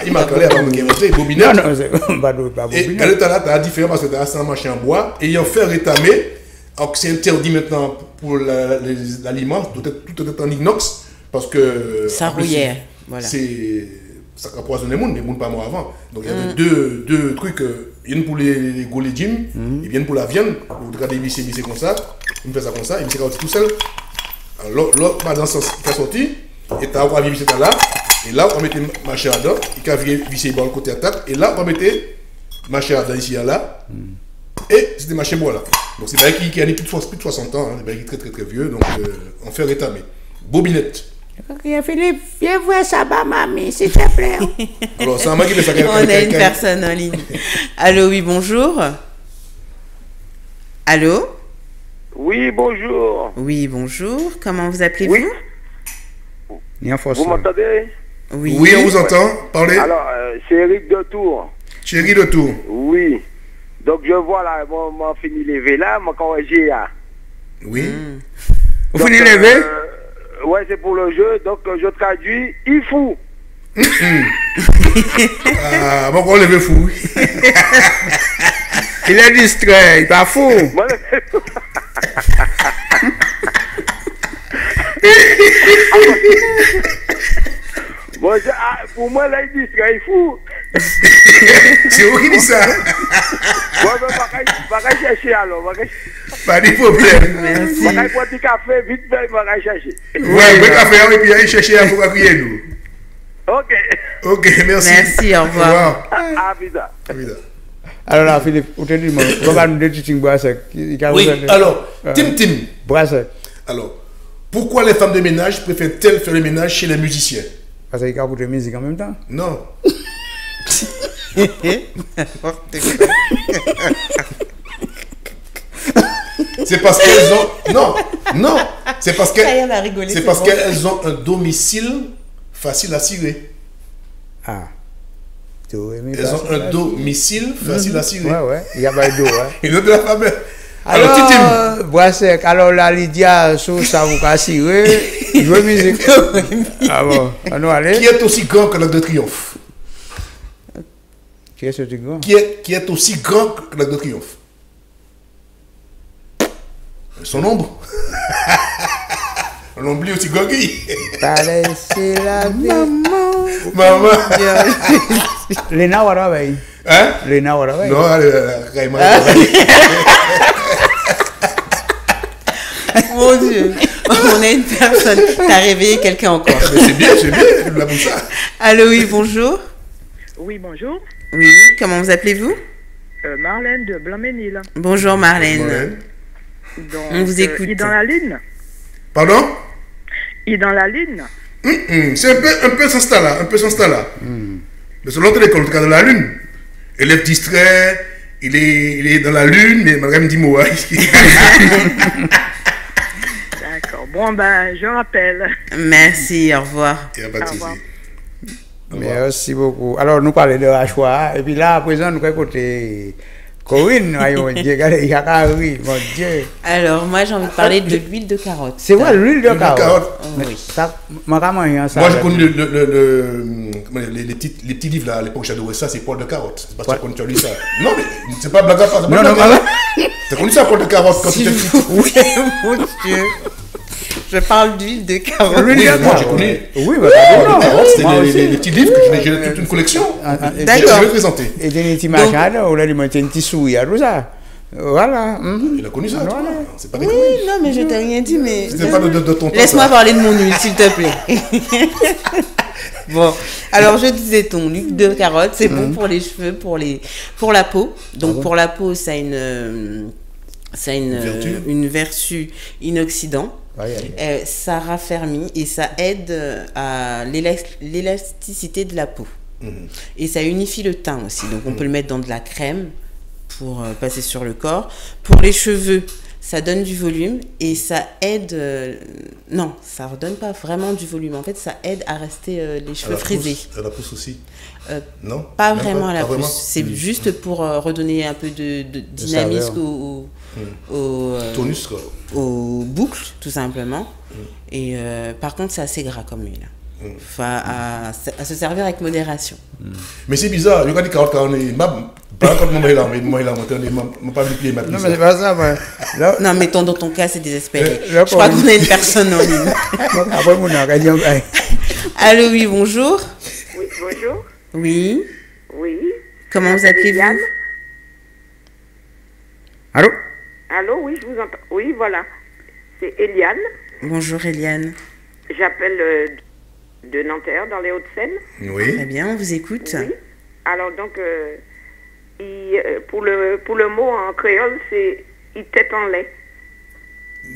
Il m'a calé avant qu'il ait bobinette. Non, c'est pas bobinette. Et elle est là, tu as différent parce que tu as un machin en bois. Et ayant fait rétamer, alors que c'est interdit maintenant pour l'aliment, tout est en inox. Parce que. Ça rouillait. Voilà. Ça a poisonné le monde, mais le monde pas moi avant. Donc il y avait deux trucs. Une pour les gros légumes, et bien pour la viande. Vous regardez visser comme ça. On fait ça comme ça, et c'est tout seul. Alors, l'autre, dans ce sens, il a sorti, et tu as encore visser là, et là, on mettait ma chair dedans, il a visser le côté attaque, et là, on mettait ma chair dedans ici, là, et c'était ma chair bois là. Donc, c'est un qui a plus de 60 ans, c'est un très très très vieux, donc on fait rétamer. Bobinette. Ok, Philippe, viens voir ça, mamie, s'il te plaît. Alors, c'est un mec qui fait ça. On a une personne en ligne. Allô, oui, bonjour. Allô? Oui, bonjour. Oui, bonjour. Comment vous appelez-vous? Vous m'entendez? Oui. Oui, on vous entend. Parlez. Alors, c'est Eric de Tours. Thierry de Tours. Oui. Donc, je vois là, moi, fini lever là, moi, quand j'ai là. Oui. Vous finissez lever? Ouais, c'est pour le jeu, donc je traduis, il fou. Ah, bon, on le fou. Il est distrait, il n'est pas fou. Bon, pour moi, là, il distrait, il fou. C'est où qui dit ça? Bon, mais je vais chercher alors. Pas de problème. Merci. Je vais prendre du café, vite, je vais chercher. Ouais, le café, et puis aller chercher pour crier nous. Ok. Ok, merci. Merci, au revoir. À vida. Alors là, Philippe, vous te dites, on va nous dire que oui, alors, Tim. Brassec. Alors, pourquoi les femmes de ménage préfèrent-elles faire le ménage chez les musiciens? Parce qu'ils écoutent de la musique en même temps. Non. C'est parce qu'elles ont... Non. C'est parce qu'elles ont un domicile facile à cirer. Ah. Elles ont un domicile facile à cirer. Ouais, il y a pas de dos. Ils ont de l'alphabet. Alors, bois sec, alors la Lydia, sous ça vous casserez, je veux musique. Ah bon, on allez. Qui est aussi grand que l'Arc de Triomphe? Qui est ce grand? Qui est aussi grand que l'Arc de Triomphe? Son ombre. On oublie aussi Gogui. Laissez la vie. Maman. Léna Waraway. Hein? Léna Waraway. Non, Mon Dieu, on a une personne. T'as réveillé quelqu'un encore. C'est bien, là pour ça. Allô, oui, bonjour. Oui, bonjour. Oui, comment vous appelez-vous? Marlène de Blanc-Ménil. Bonjour Marlène. Donc, on vous écoute. Il est dans la lune. Pardon? Il est dans la lune. C'est un peu sans style là, Mais selon l'école, en tout cas de la lune. Élève distrait, il est dans la lune, mais malgré me dit moi. D'accord. Bon, ben, je rappelle. Merci, au revoir. Il n'y a pas de souci. Merci beaucoup. Alors, nous parlons de Rachoua, et puis là, à présent, nous côté Corinne, mon Dieu, regardez, mon Dieu. Alors, moi, j'ai envie de parler de l'huile de carotte. C'est vrai, l'huile de carotte? Oui. Ça, moi, j'ai connu les petits livres là, à l'époque, j'adorais ça, c'est Paul de carotte. C'est parce que tu as lu ça. Non, mais c'est pas blague à part. Non, tu as connu ça, Paul de carotte, quand tu étais petit? Oui, mon Dieu. Je parle d'huile de carotte. Oui, moi j'ai connu. Oui, c'était les petits livres que j'ai toute une collection. D'accord. Je vais présenter. Et des petits machins, on a dit, un petit souille, tout ça. Voilà. Il a connu ça. C'est pas oui, non, mais je t'ai rien dit, mais. C'était pas de ton temps. Laisse-moi parler de mon huile, s'il te plaît. Bon, alors je disais ton huile de carotte, c'est bon pour les cheveux, pour la peau. Donc pour la peau, ça a une vertu inoxydant. Ça raffermit et ça aide à l'élasticité de la peau. Et ça unifie le teint aussi. Donc on peut le mettre dans de la crème pour passer sur le corps. Pour les cheveux, ça donne du volume et ça aide... non, ça ne redonne pas vraiment du volume. En fait, ça aide à rester les cheveux frisés. À la pousse aussi? Non? Pas vraiment à la pousse. C'est juste pour redonner un peu de dynamisme au tonus, quoi. Aux boucles, tout simplement. Et par contre, c'est assez gras comme huile. Enfin, à se servir avec modération. Mais c'est bizarre, je regarde quand on est pas quand moi là, mais moi là, moi pas le maintenant. Non, mais c'est pas ça, moi. Non, mais dans ton cas, c'est désespéré. Je crois qu'on a une personne en ligne. Après, mon nom, allô, oui, bonjour. Oui, bonjour. Oui. Oui. Comment vous appelez-vous? Allô? Allô, oui, je vous entends. Oui, voilà. C'est Eliane. Bonjour, Eliane. J'appelle de Nanterre, dans les Hauts-de-Seine. Oui. Très bien, on vous écoute. Oui. Alors, donc, pour le mot en créole, c'est « il tête en lait ».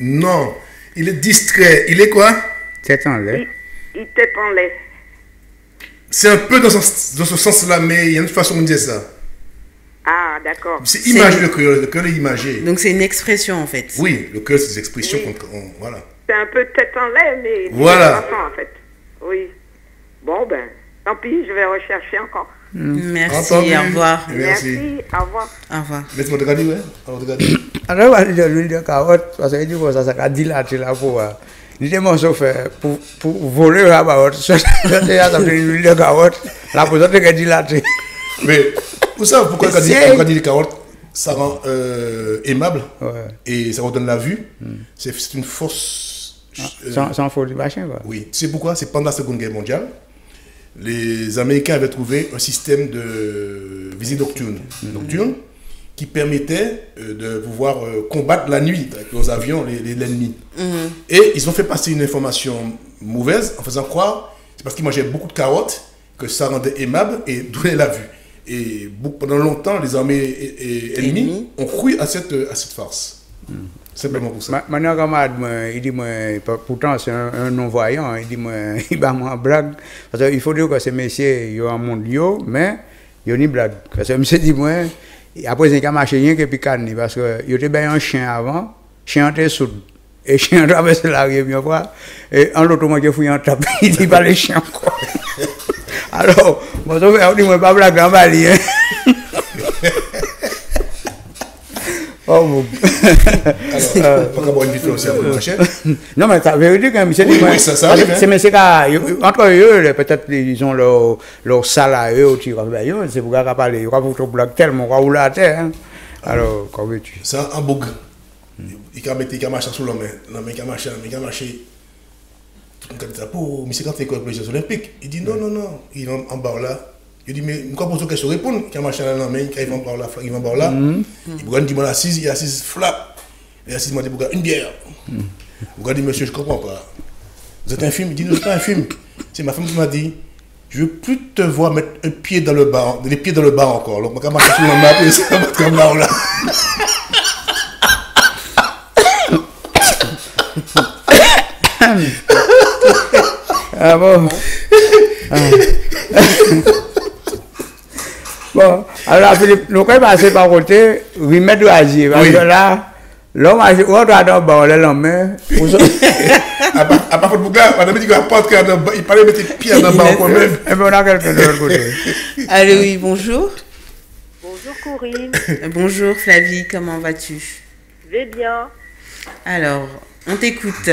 Non, il est distrait. Il est quoi? Tête en lait. Il tête en lait. C'est un peu dans ce sens-là, mais il y a une façon de dire ça. Ah, d'accord. C'est imagé le créole est imagé. Donc c'est une expression en fait. Oui, le créole c'est des expressions voilà. C'est un peu tête en lait, mais voilà. En fait. Oui. Bon ben, tant pis, je vais rechercher encore. Merci, au revoir. Merci, au revoir. Au revoir. Laisse-moi te regarder, ouais. Alors, on va dire l'huile de carotte, parce que du coup, ça a dilaté la peau. Il dit, mon chauffeur, pour voler la carotte, ça fait l'huile de carotte, la peau, ça fait dilater. Mais, vous savez pourquoi quand on dit les carottes, ça rend aimable et ça redonne la vue. C'est une force. Sans faute du machin, quoi. Oui. Tu sais pourquoi? C'est pendant la Seconde Guerre mondiale, les Américains avaient trouvé un système de visée nocturne qui permettait de pouvoir combattre la nuit avec leurs avions, l'ennemi. Et ils ont fait passer une information mauvaise en faisant croire, c'est parce qu'ils mangeaient beaucoup de carottes, que ça rendait aimable et donnait la vue. Et pendant longtemps, les armées ennemies ont cru à cette farce. Simplement pour ça. Mon camarade, il dit, pourtant c'est un non-voyant, il dit, il va m'en blague. Parce qu'il faut dire que ces messieurs, ils ont un monde, mais ils ont une blague. Parce que monsieur dit, après, il n'y a marché rien que picanne, parce qu'il y avait un chien avant, chien était sourd. Et chien traversait la rue, et en l'autre, moi, j'ai fouillé en tape, il dit pas les chiens, quoi. Alors, Bon, ça fait, on dit, moi, pas blague en Bali, hein. Oh, bon. Alors, pas avoir une vie aussi à votre machin. Non, mais ça veut dire que oui, ça arrive. C'est mais c'est entre eux, peut-être ils ont leur salaire au tir. C'est pour ça parler. Ils vont vous blague tellement, on va à terre. Hein. Alors, comment veux-tu? C'est un bug. Il a marché sur l'homme, il a marché. Tout le monde a dit, mais c'est quand tu es avec les Jeux Olympiques. Il dit non, il est en bas là. Je dis, mais pourquoi pose une question répondre? Quand machin là, mais quand il va en bas là, il va en bas là. Il va dire, moi, assise, il est assise flap. Il est assise, moi, une bière. Vous dit, monsieur, je ne comprends pas. Vous êtes un film? Il dit, non, c'est pas un film. C'est ma femme qui m'a dit, je ne veux plus te voir mettre un pied dans le bar, les pieds dans le bar encore. Donc, quand marcher sur le bar, et ça va comme là, là. Ah bon? Bon, alors Philippe, nous allons passer par côté, remettre de l'Asie. Parce que là, l'homme a dit, on doit dans le bas, on l'a la main. À part le bouga, madame dit qu'il il parlait de mettre les pieds dans le bas quand même. Et bien, on a quelqu'un de l'autre côté. Allô, oui, bonjour. Bonjour Corinne. Bonjour Flavie, comment vas-tu? Je vais bien. Alors, on t'écoute.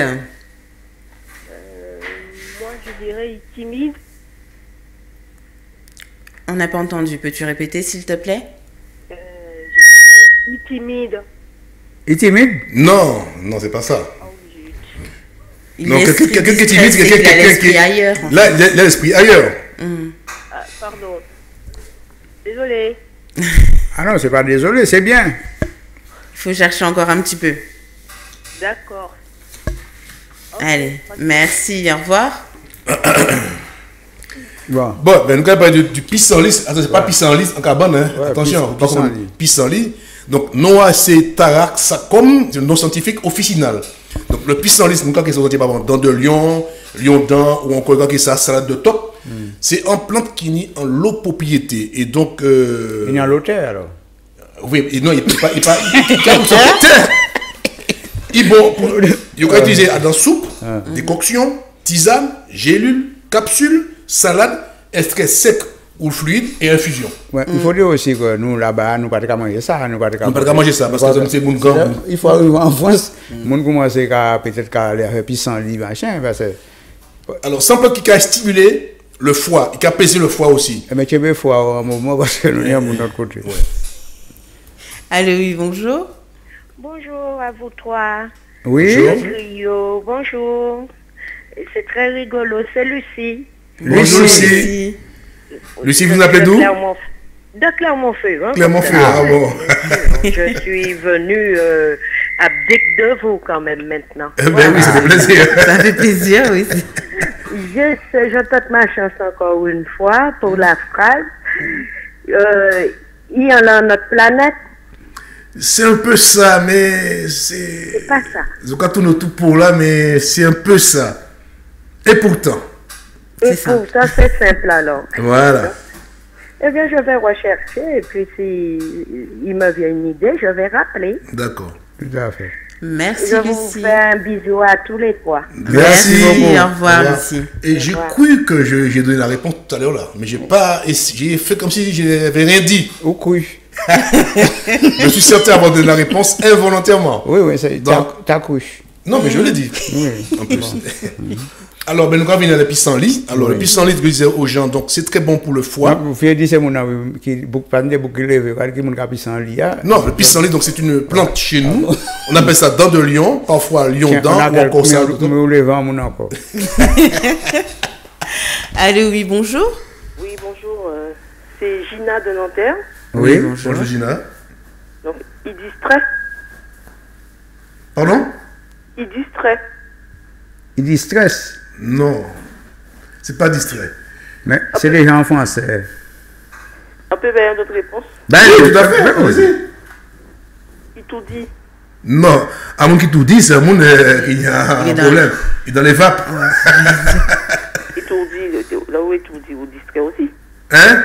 Moi, je dirais timide. On n'a pas entendu. Peux-tu répéter, s'il te plaît? Je dirais timide. Il est timide? Non, c'est pas ça. Non, quelqu'un qui est timide, c'est quelqu'un qui a l'esprit ailleurs. Là, il a l'esprit ailleurs. Ah, pardon. Désolé. Ah non, c'est pas désolé, c'est bien. Il faut chercher encore un petit peu. D'accord. Allez, merci, au revoir. Bon, ben nous allons parler du pissenlit. Attends, c'est pas pissenlit en carbone, hein. Ouais, attention, pissenlit. Donc, Noah, c'est Tarak Sakom, c'est le nom scientifique officinal. Donc, le pissenlit, c'est quand ils sont par exemple dans de lion dent, ou encore quand ils sont salade de top. C'est une plante qui n'est en low propriété. Et donc. Il est en low terre alors? Oui, non, il pas. Il bon, il peut utiliser dans soupe, décoction, tisane, gélule, capsule, salade, extrait sec ou fluide et infusion. Ouais, il faut dire aussi que nous là-bas, nous ne pouvons pas manger ça. Nous ne pouvons pas manger ça parce que c'est bon gang. Il faut arriver en France, nous commence à peut-être à les pissenlit machin. Alors, sans plante qui a stimulé le foie, il a apaiser le foie aussi. Mais tu veux foie un moment parce que nous sommes de notre côté. Allô, oui, bonjour. Bonjour à vous trois. Oui. Bonjour. Bonjour. C'est très rigolo, c'est Lucie. Bonjour Lucie. Lucie, vous appelez d'où? De Clermont-Ferrand. Hein, Clermont-Ferrand, ah bon. Je suis venue abdique de vous quand même maintenant. Ben oui, ça fait plaisir. Ça fait plaisir, oui. Je tente ma chance encore une fois pour la phrase. Il y en a notre planète. C'est un peu ça, mais c'est... C'est pas ça. Je crois tout pour là, mais c'est un peu ça. Et pourtant. Et pourtant, c'est simple alors. Voilà. Eh bien, je vais rechercher, et puis si il me vient une idée, je vais rappeler. D'accord. Tout à fait. Merci, Lucie. Je vous fais un bisou à tous les trois. Merci au revoir, Lucie. Et j'ai cru que j'ai donné la réponse tout à l'heure là, mais j'ai fait comme si je n'avais rien dit. Au cru. Je suis certain d'avoir donné la réponse involontairement. Oui, t'as cru. Non, mais je l'ai dit. Oui. En plus. Alors, ben, nous allons venir à le pissenlit. Alors, le pissenlit, je disais aux gens, donc c'est très bon pour le foie. Vous faites dire c'est mon ami qui parle de beaucoup de pissenlit. Non, le pissenlit, donc c'est une plante chez nous. On appelle ça dent de lion, parfois lion dent, ou encore ça. Allô, oui, bonjour. Oui, bonjour. C'est Gina de Nanterre. Oui, bonjour Gina. Donc, il distrait. Pardon? Il distrait. Il dit stress? Non, c'est pas distrait. Mais c'est des gens français. On peut faire d'autres réponses? Ben oui, tout à fait, vas-y. Il tout dit? Non, à mon qui tout dit, c'est un monde qui a un problème. Il est dans les vapes. Il tout dit, là où il tout dit, vous distrait aussi. Hein?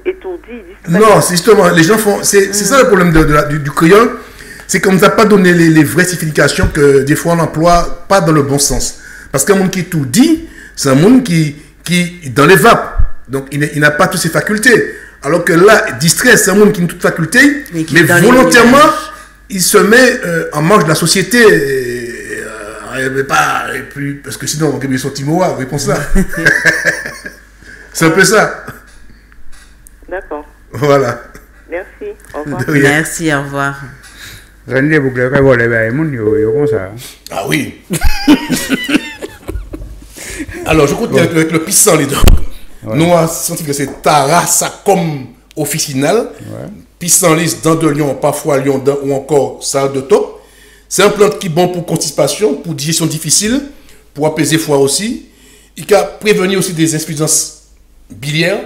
Étourdi, non, c'est justement, les gens font. C'est ça le problème du créole. C'est qu'on ne nous a pas donné les vraies significations que des fois on emploie pas dans le bon sens. Parce qu'un monde qui tout dit, c'est un monde qui dans les vapes. Donc, il n'a pas toutes ses facultés. Alors que là, distrait, c'est un monde qui n'a toutes ses facultés, mais volontairement, il se met en marge de la société. Et puis, parce que sinon, on va son Timoa, réponse là. C'est un peu ça. D'accord. Voilà. Merci. Au revoir. Merci, au revoir. Ah oui. Alors, je continue avec le pissenlit. Nous, on senti que c'est Tarasakum officinal. Pissenlit, dents de lion, parfois lion dents ou encore salle de top. C'est un plante qui est bon pour constipation, pour digestion difficile, pour apaiser foie aussi. Il peut prévenir aussi des insuffisances biliaires.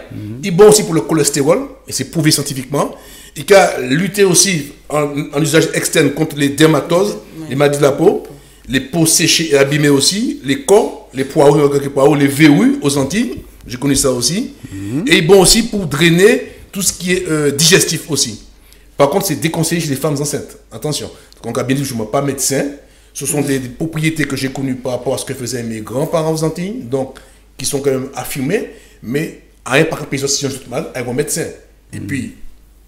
Il est bon aussi pour le cholestérol, et c'est prouvé scientifiquement. Il peut lutter aussi en usage externe contre les dermatoses, les maladies de la peau, les peaux séchées et abîmées aussi, les corps, les poireaux, les verrues aux Antilles. Je connais ça aussi. Et il est bon aussi pour drainer tout ce qui est digestif aussi. Par contre, c'est déconseillé chez les femmes enceintes. Attention. Donc, bien dit, je ne suis pas médecin. Ce sont des propriétés que j'ai connues par rapport à ce que faisaient mes grands-parents aux Antilles, donc qui sont quand même affirmées, mais à un par exemple, si j'ai tout mal, avec un médecin. Et puis,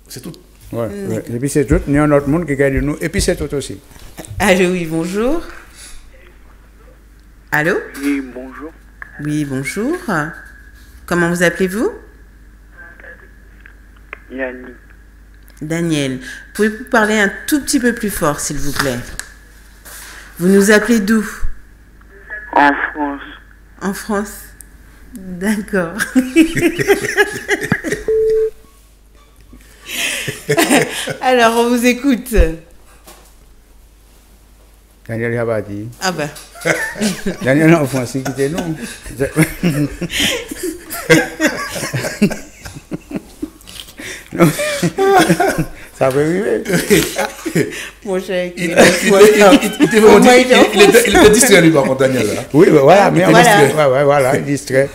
c'est tout. Ouais. Et puis, c'est tout. Il y a un autre monde qui gagne nous. Et puis, c'est tout aussi. Allô, oui, bonjour. Allô? Oui, bonjour. Oui, bonjour. Comment vous appelez-vous? Yannick. Daniel, pouvez-vous parler un tout petit peu plus fort, s'il vous plaît? Vous nous appelez d'où? En France. En France? D'accord. Alors, on vous écoute. Daniel Habati. Ah ben. Daniel en France, qui était non. Ça peut arriver. Mon cher. Il était distrait, lui, par contre, Daniel. Oui, voilà, mais voilà, il est distrait.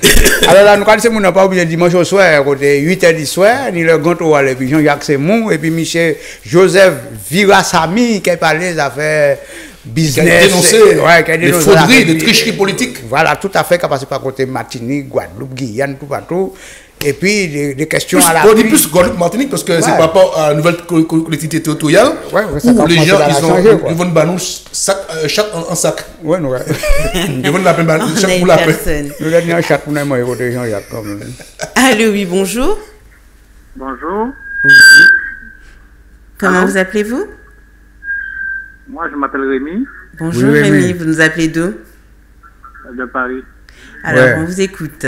Alors là, nous connaissons, on n'a pas oublié dimanche au soir, côté 8h du soir, ni le grand tour, et puis Jean-Jacques Semou, et puis Michel Joseph Virasami, qui a parlé des affaires business. Qui a dénoncé les frauderies, les tricheries politiques. Voilà, tout à fait, qui a passé par côté Martinique, Guadeloupe, Guyane, tout partout. Et puis, des questions à la... On dit plus Guadeloupe, Martinique, parce que c'est par rapport à la nouvelle collectivité territoriale, où les gens, ils vont nous sac en sac. Oui, nous. Ils vont nous l'appeler chaque pour l'appel. Nous l'avons chaque pour nous, côté Jean-Jacques. Allô, oui, bonjour. Bonjour. Oui. Comment vous appelez-vous? Moi, je m'appelle Rémi. Bonjour, oui, Rémi. Vous nous appelez d'où? De Paris. Alors, on vous écoute.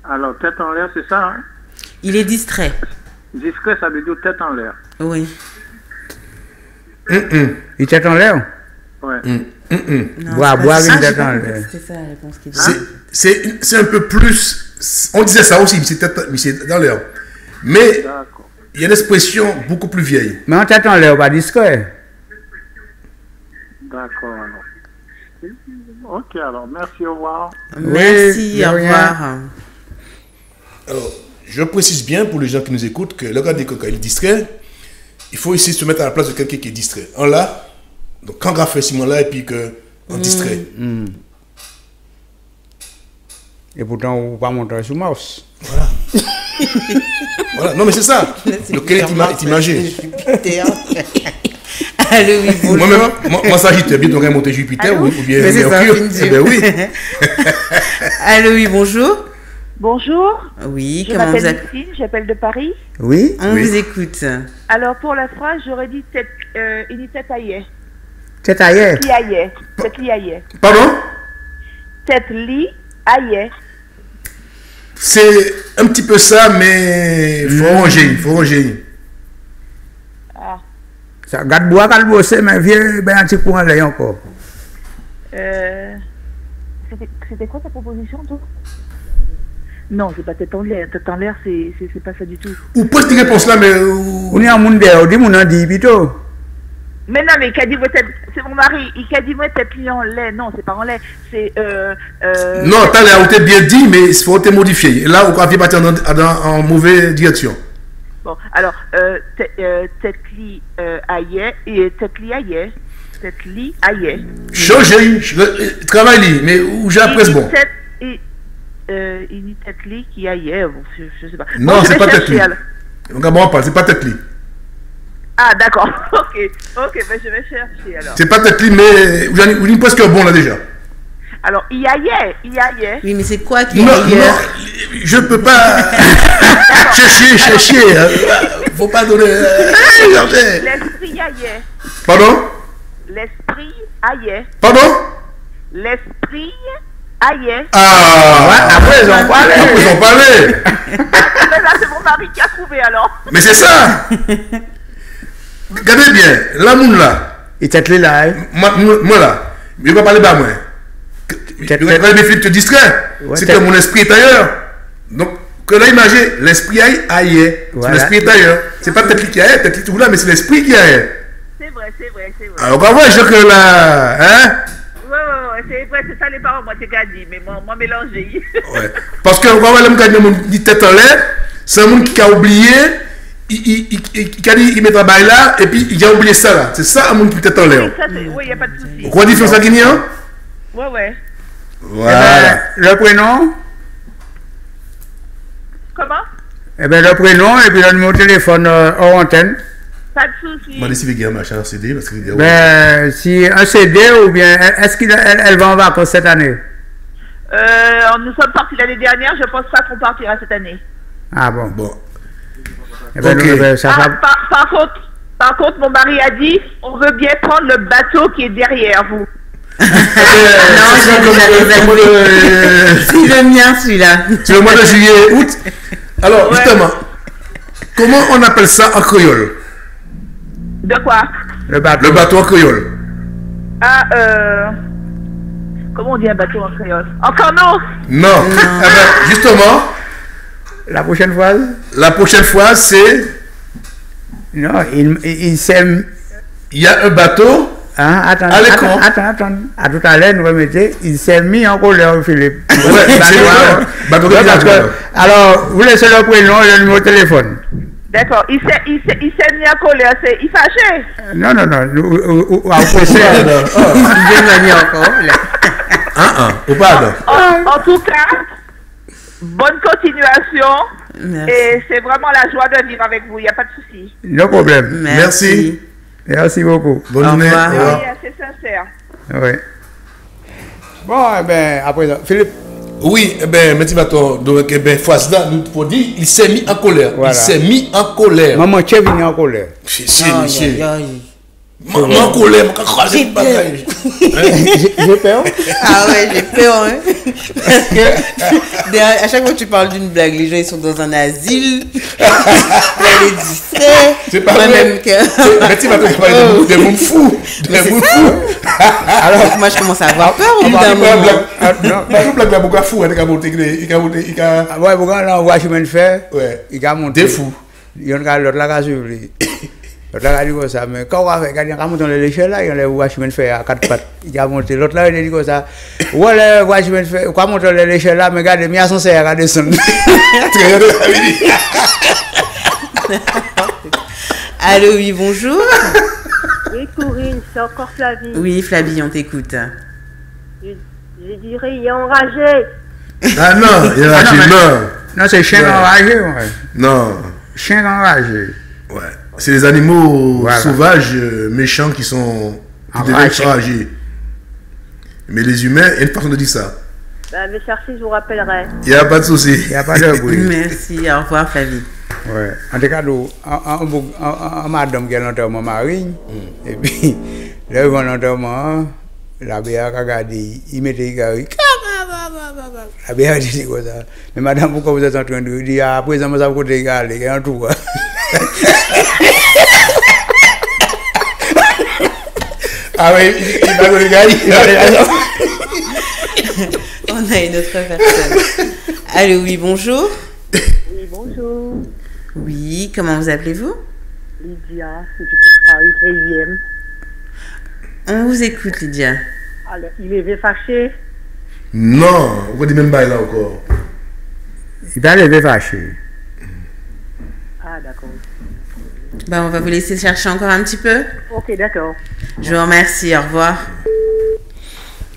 Alors, tête en l'air, c'est ça, hein? Il est distrait. Discret, ça veut dire tête en l'air. Oui. Il tête en l'air? Ouais. Boire une tête en l'air. C'est ça la réponse qu'il donne. C'est un peu plus... On disait ça aussi, mais c'est dans l'air. Mais il y a une expression beaucoup plus vieille. Mais en tête en l'air, pas discret. D'accord, alors. Ok, alors, merci, au revoir. Merci, au revoir. Alors, je précise bien pour les gens qui nous écoutent que le gars quand il est distrait, il faut essayer de se mettre à la place de quelqu'un qui est distrait. En là, donc quand Raphaël Simon là et puis qu'on distrait. Et pourtant, on ne peut pas monter sur mouse. Voilà. Voilà. Non, mais c'est ça. Lequel est imagé. Allô, oui, bonjour. Moi, ça, j'étais bien, donc monter Jupiter ou bien Mercure. Eh ben oui. Allô, oui, bonjour. Bonjour. Oui, je comment vous appelez? Lucille, j'appelle de Paris. Oui. On vous écoute. Alors, pour la phrase, j'aurais dit tête aillée. Tête aillée. Tête li aillée. Pardon? Tête li aillée. C'est un petit peu ça, mais il faut ranger. Ah. Ça garde bois quand bosser, mais vieux, ben un petit point là encore. C'était quoi ta proposition, toi? Non, c'est pas tête en l'air. Tête en l'air, c'est pas ça du tout. Ou pas cette réponse-là, mais... On est en monde d'air, on dit mon dit plutôt. Mais non, mais il a dit votre tête... C'est mon mari, il a dit moi tête li en lait. Non, c'est pas en lait, c'est... Non, t'as l'air, on t'a bien dit, mais il faut te modifier. Et là, on va partir en mauvaise direction. Bon, alors, tête li aillée et tête li aillée. Tête li aillée. Changer, travail li, mais où j'ai la presse bon. une tête-lit qui a hier. Bon, je sais pas. Non, bon, c'est pas tête-lit. Donc, à moi, c'est pas tête-lit. Ah, d'accord. Ok, ben je vais chercher alors. C'est pas tête-lit, mais vous avez presque bon là déjà. Alors, il y a hier. Oui, mais c'est quoi qui est Non, hier? je peux pas chercher. Faut pas donner. L'esprit y a hier. Pardon? L'esprit a hier. Pardon? L'esprit a hier. Ah! Après, ils ont parlé. Mais là, c'est mon mari qui a trouvé alors. Mais c'est ça! Regardez bien, la moune là. Il t'a là, hein? Moi là. Il va parler bas, moi. Regardez mes filles te distrait. C'est que mon esprit est ailleurs. Donc, que là, imaginez, l'esprit ailleurs. Voilà. L'esprit est ailleurs. C'est pas tête qui est ailleurs, tête qui là, mais c'est l'esprit qui est ailleurs. C'est vrai. Alors, on va voir, que là. Hein? Ouais, c'est vrai, c'est ça les parents, moi, t'es qu'à dire, mais moi mélangé. Ouais. Parce que, on va voir, l'homme qui a dit tête en l'air, c'est un monde qui a oublié. Il met travail là et puis il a oublié ça là. C'est ça un monde qui tête en l'air. Oui, il n'y a pas de souci. Vous croyez différence à Guinéen? Ouais. Voilà. Le prénom? Comment? Eh bien, le prénom et puis le numéro de téléphone hors antenne. Pas de souci. Moi, si vous avez un CD, parce que. Ben, si un CD ou bien. Est-ce qu'elle va en vacances cette année? Nous sommes partis l'année dernière, je pense pas qu'on partira cette année. Ah bon. Eh ben, ça par contre, mon mari a dit, on veut bien prendre le bateau qui est derrière vous. Non, j'ai déjà réservé. C'est le mien, celui-là. C'est le mois de juillet, août. Alors, justement, comment on appelle ça en créole? De quoi? Le bateau. Le bateau en créole. Comment on dit un bateau en créole? En canot? Non. Eh ben, justement. La prochaine fois? La prochaine fois, c'est... Non, il s'aime... Il y a un bateau... Hein, attends. À tout à l'heure, nous remettons. Il s'est mis en colère, Philippe. Bateau alors, vous laissez le prénom et le numéro de téléphone. D'accord. Il s'est mis en colère. Il fâché? Non. Il vient encore. Au pardon. En tout cas... Bonne continuation. Merci. Et c'est vraiment la joie de vivre avec vous. Il n'y a pas de souci. No problème. Merci. Merci beaucoup. Bonne journée. Oui, c'est sincère. Oui. Bon, eh bien, après ça, Philippe. Oui, eh bien, merci Baton. Donc, eh bien, fois là, nous pouvons dire, il s'est mis en colère. Voilà. Il s'est mis en colère. Maman, tu es venu en colère. C'est Maman en colère, je croiser le bagage. J'ai peur. Ah ouais, j'ai peur. Hein. Parce que à chaque fois que tu parles d'une blague, les gens ils sont dans un asile. Les distraits. C'est pas vrai. Mais tu vas te parler de mon fou. Alors moi je commence à avoir peur. Il va non, pas une blague beaucoup fou. Il a monté. Ouais, pourquoi on envoie chemin de fer? Ouais. Il a monté. Des fous. Il y a l'autre là qui a suivi. L'autre là dit comme ça, mais quand on va faire, quand on monte dans l'échelle là, il y a le watchman fait à 4 pattes. Il a monté. L'autre là, il dit comme ça, ouais, le watchman fait, quand on monte dans l'échelle là, mais regardez, il y a son serre à descendre. Allô, oui, bonjour. Oui, Corinne, c'est encore Flavie. Oui, Flavie, on t'écoute. Je dirais, il est enragé. Ah non, il est enragé, non. Non, c'est chien enragé, ouais. Non. Chien enragé. Ouais. C'est les animaux sauvages, méchants qui deviennent enragés. Mais les humains, il y a une façon de dire ça. Ben, mes chercheurs, je vous rappellerai. Il n'y a pas de souci. Il n'y a pas de bruit. Merci, au revoir, Flavie. Ouais. En tout cas, en madame qui a l'enterrement marine, et puis, là, ils vont l'enterrement, la béa a regardé, il mettait la béa a dit comme ça. Mais madame, pourquoi vous êtes en train de dire, à présent, ça vous coûte égal, il y a un trou. Ah oui, il va le gars. On a une autre personne. Allô, oui, bonjour. Oui, bonjour. Oui, comment vous appelez-vous? Lydia, je suis Paris 13e. On vous écoute, Lydia. Alors, il est fâché? Non, on va dire même pas là encore. Il va lever fâché. Ah, d'accord. Ben, on va vous laisser chercher encore un petit peu. Ok, d'accord. Je vous remercie, au revoir.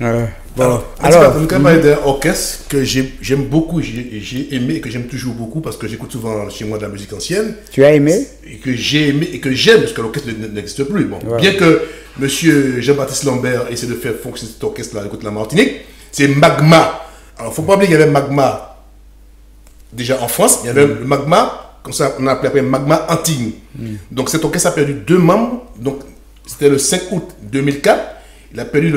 Bon, Bon, alors, on va parler d'un orchestre que j'aime beaucoup, j'ai aimé et que j'aime toujours beaucoup parce que j'écoute souvent chez moi de la musique ancienne. Tu as aimé? Et que j'ai aimé et que j'aime parce que l'orchestre n'existe plus. Bon, ouais. Bien que monsieur Jean-Baptiste Lambert essaie de faire fonctionner cet orchestre-là, écoute la Martinique, c'est Magma. Alors, il ne faut pas oublier qu'il y avait Magma déjà en France, il y avait le Magma, comme ça on appelait après Magma Antilles. Donc cet orchestre a perdu 2 membres, donc c'était le 5 août 2004. Il a perdu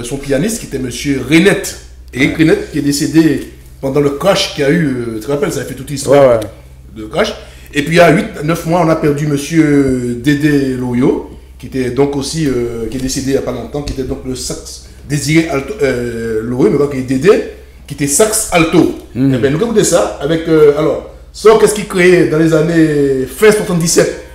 son pianiste qui était monsieur Renette. Eric Renette qui est décédé pendant le crash qu'il y a eu, tu te rappelles, ça a fait toute l'histoire de crash. Et puis il y a 8-9 mois, on a perdu monsieur Dédé Loyo, qui était donc aussi, qui est décédé il n'y a pas longtemps, qui était donc le sax Désiré Alto, Loyo, mais qui est Dédé, qui était sax alto. Et bien nous écoutons ça avec, alors, ça qu'est-ce qu'il créait dans les années fin 77.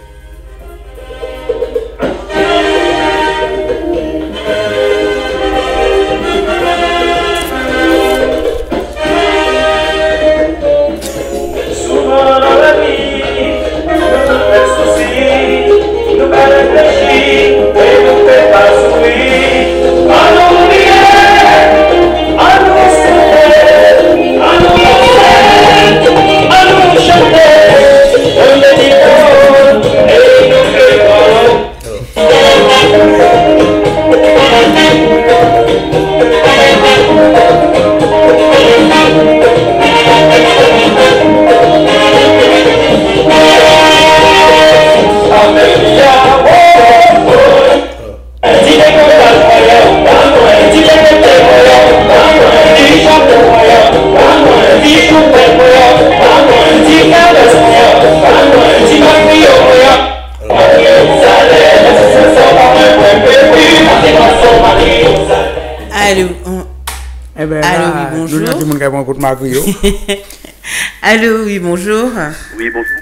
Allô, oui, bonjour. Oui, bonjour.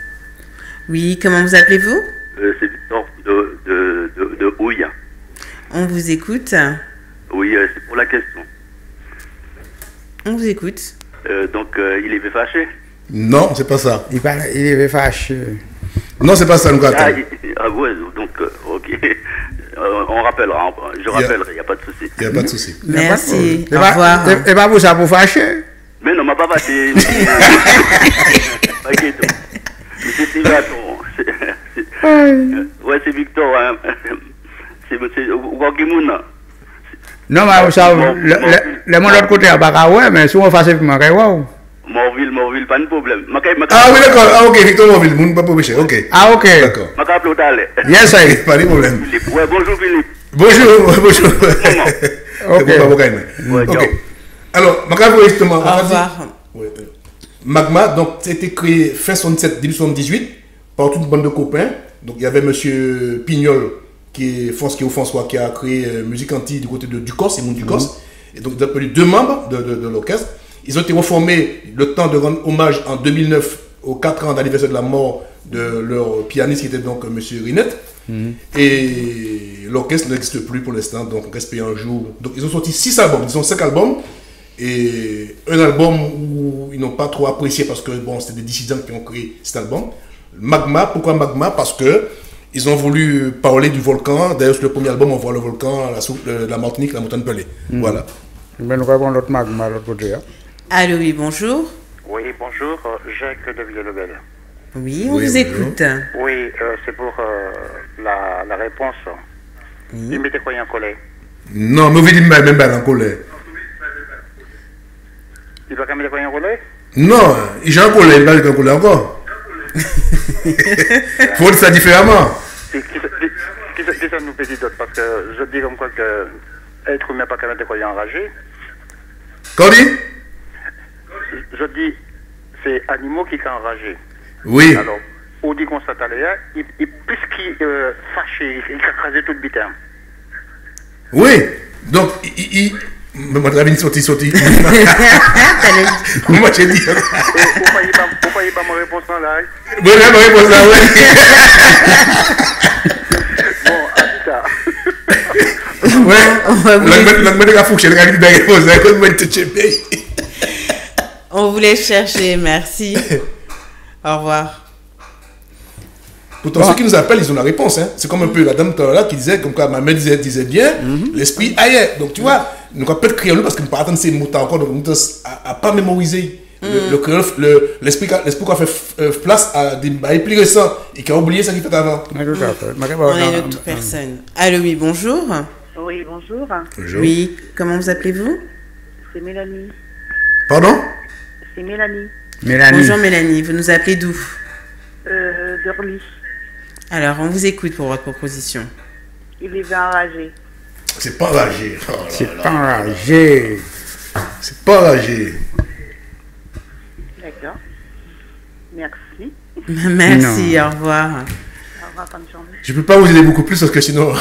Oui, comment vous appelez-vous? C'est Victor de Houille. On vous écoute. Oui, c'est pour la question. On vous écoute. Donc, il est fâché? Non, c'est pas ça. Il est fâché. Non, c'est pas ça, nous ouais, donc, ok. On rappellera, je rappellerai, il n'y a pas de souci. Il n'y a pas de souci. Merci, au revoir. Et pas vous ça pour fâcher? Mais non, m'a pas fâché. C'est Sylvaton. Ouais, c'est Victor. Hein. C'est Ouakimoun. Non, mais ça, le monde de l'autre côté, ouais, mais si on fait ça, Morville, pas de problème. Ah oui, d'accord. Ah, ok, Victor Morville, mon papa péché. Ok. Ah, ok. D'accord. Je vais appeler d'aller. Yes, I. Pas de problème. Ouais, bonjour Philippe. Bonjour. Ok. Ok. Alors, je vais justement. Au revoir. Magma, donc, c'était créé fin 77, début 78, par toute une bande de copains. Donc, il y avait monsieur Pignol, qui est François, qui a créé Musique Antilles du côté de Ducos, et Moun Ducos. Et donc, ils ont appelé 2 membres de l'orchestre. Ils ont été reformés le temps de rendre hommage en 2009 aux 4 ans d'anniversaire de la mort de leur pianiste qui était donc M. Rinette. Et l'orchestre n'existe plus pour l'instant, donc respect un jour. Donc ils ont sorti 6 albums, ils ont 5 albums. Et un album où ils n'ont pas trop apprécié parce que bon, c'était des dissidents qui ont créé cet album. Magma, pourquoi Magma? Parce que ils ont voulu parler du volcan. D'ailleurs, sur le premier album, on voit le volcan, la Martinique, la montagne Pelée. Voilà. Mais nous avons l'autre Magma à l'autre côté. Hein. Allô, oui, bonjour. Oui, bonjour, Jacques de Villelebel. Oui, on vous écoute. Oui, c'est pour la réponse. Oui. Il m'était quoi en colère? Non, mais vous dites même pas en colère. Il va quand même quoi en colère? Non, il est en colère, il va être en colère encore. Il faut dire ça différemment. Qui ça nous petit d'autre? Parce que je dis comme quoi que être humain pas quand même quoi enragé. Qu'en dit? Je dis, c'est animaux qui sont enragés. Oui. Alors, on dit qu'on s'attend là, puisqu'il fâché, il a crasé tout le bitin. Oui. Donc, il m'a travaillé sorti. Moi, j'ai dit. Pourquoi il n'a pas ma réponse là? Oui, ma réponse là, oui. Bon, à tout ça. On voulait chercher, merci. Au revoir. Pourtant, ceux qui nous appellent, ils ont la réponse. Hein. C'est comme un peu la dame là qui disait, comme quoi ma mère disait bien, l'esprit ailleurs. Donc tu vois, nous rappelle le créole parce que nous ne pas attendre ces mots encore, donc nous n'avons pas mémorisé. Le créole, l'esprit qui a fait place à des bails plus récents et qui a oublié ça qu'il fait avant. On est une autre personne. Allô, oui, bonjour. Oui, bonjour. Bonjour. Oui, comment vous appelez-vous? C'est Mélanie. Pardon? C'est Mélanie. Bonjour Mélanie, vous nous appelez d'où? D'Orly. Alors, on vous écoute pour votre proposition. Il est enragé. C'est pas enragé. Oh c'est pas enragé. C'est pas enragé. D'accord. Merci. Merci, au revoir. Au revoir, bonne journée. Je peux pas vous aider beaucoup plus parce que sinon...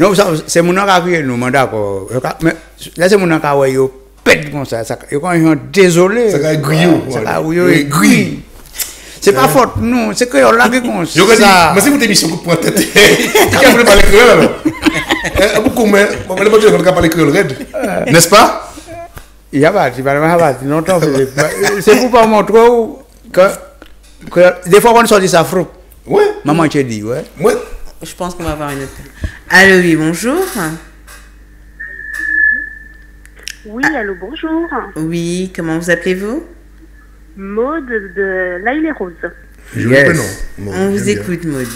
Non, c'est mon nom qui nous d'accord. Mais là, c'est mon nom qui pète comme ça. Quand ils sont désolés. Ça va grillot. Ça va grillot. C'est pas faute, non. C'est que on l'a vu comme ça. Je dis, mais c'est votre émission que pour tête. Qui a voulu parler créole alors? Beaucoup, mais on va dire qu'on a parlé créole red. N'est-ce pas? Il y a pas, longtemps. C'est pour pas montrer que des fois on sort de sa fruit. Ouais. Maman t'a dit, ouais. Ouais. Je pense qu'on va avoir une autre. Allô, oui, bonjour. Oui, allô, bonjour. Oui, comment vous appelez-vous? Maud de L'Aïle et Rose. Yes. On vous écoute, Maud.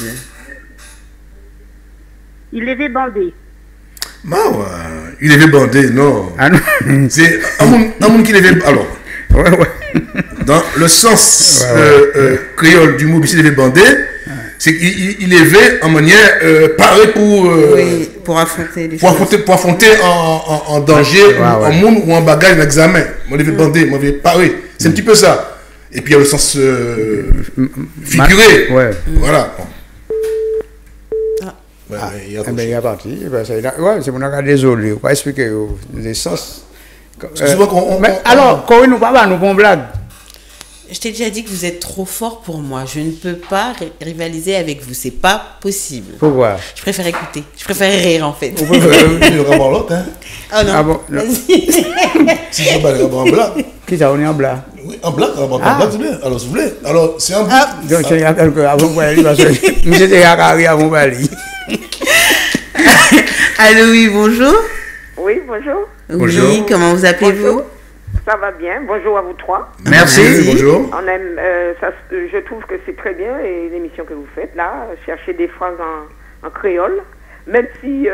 Il avait bandé. Il avait bandé, non. Ah non. C'est un monde qui l'avait. Alors, dans le sens créole du mot, il avait bandé, c'est qu'il avait en manière paré pour affronter les pour affronter en danger, en monde ou en bagage, en examen. On avait bandé, on avait paré. C'est un petit peu ça. Et puis il y a le sens figuré. Ouais. Voilà. Il y a parti. C'est mon cas désolé. On va expliquer les sens. Alors, quand nous parlons, nous font blague. Je t'ai déjà dit que vous êtes trop fort pour moi. Je ne peux pas rivaliser avec vous. C'est pas possible. Pourquoi? Je préfère écouter. Je préfère rire en fait. On peut vraiment l'autre, hein? Oh non. Ah bon? Vas-y. Si je parle en blague. Qui ça, on est en blague? Oui, en blague. En blague, c'est bien. Alors, s'il vous plaît. Alors, c'est en blague. Donc, il y a quelques avant qu'on aller parce que nous étions à Carré avant qu'on aller. Allô, oui, bonjour. Oui, bonjour. Bonjour. Oui, comment vous appelez-vous? Ça va bien. Bonjour à vous trois. Merci. Bonjour. On aime, je trouve que c'est très bien l'émission que vous faites là. Chercher des phrases en créole, même si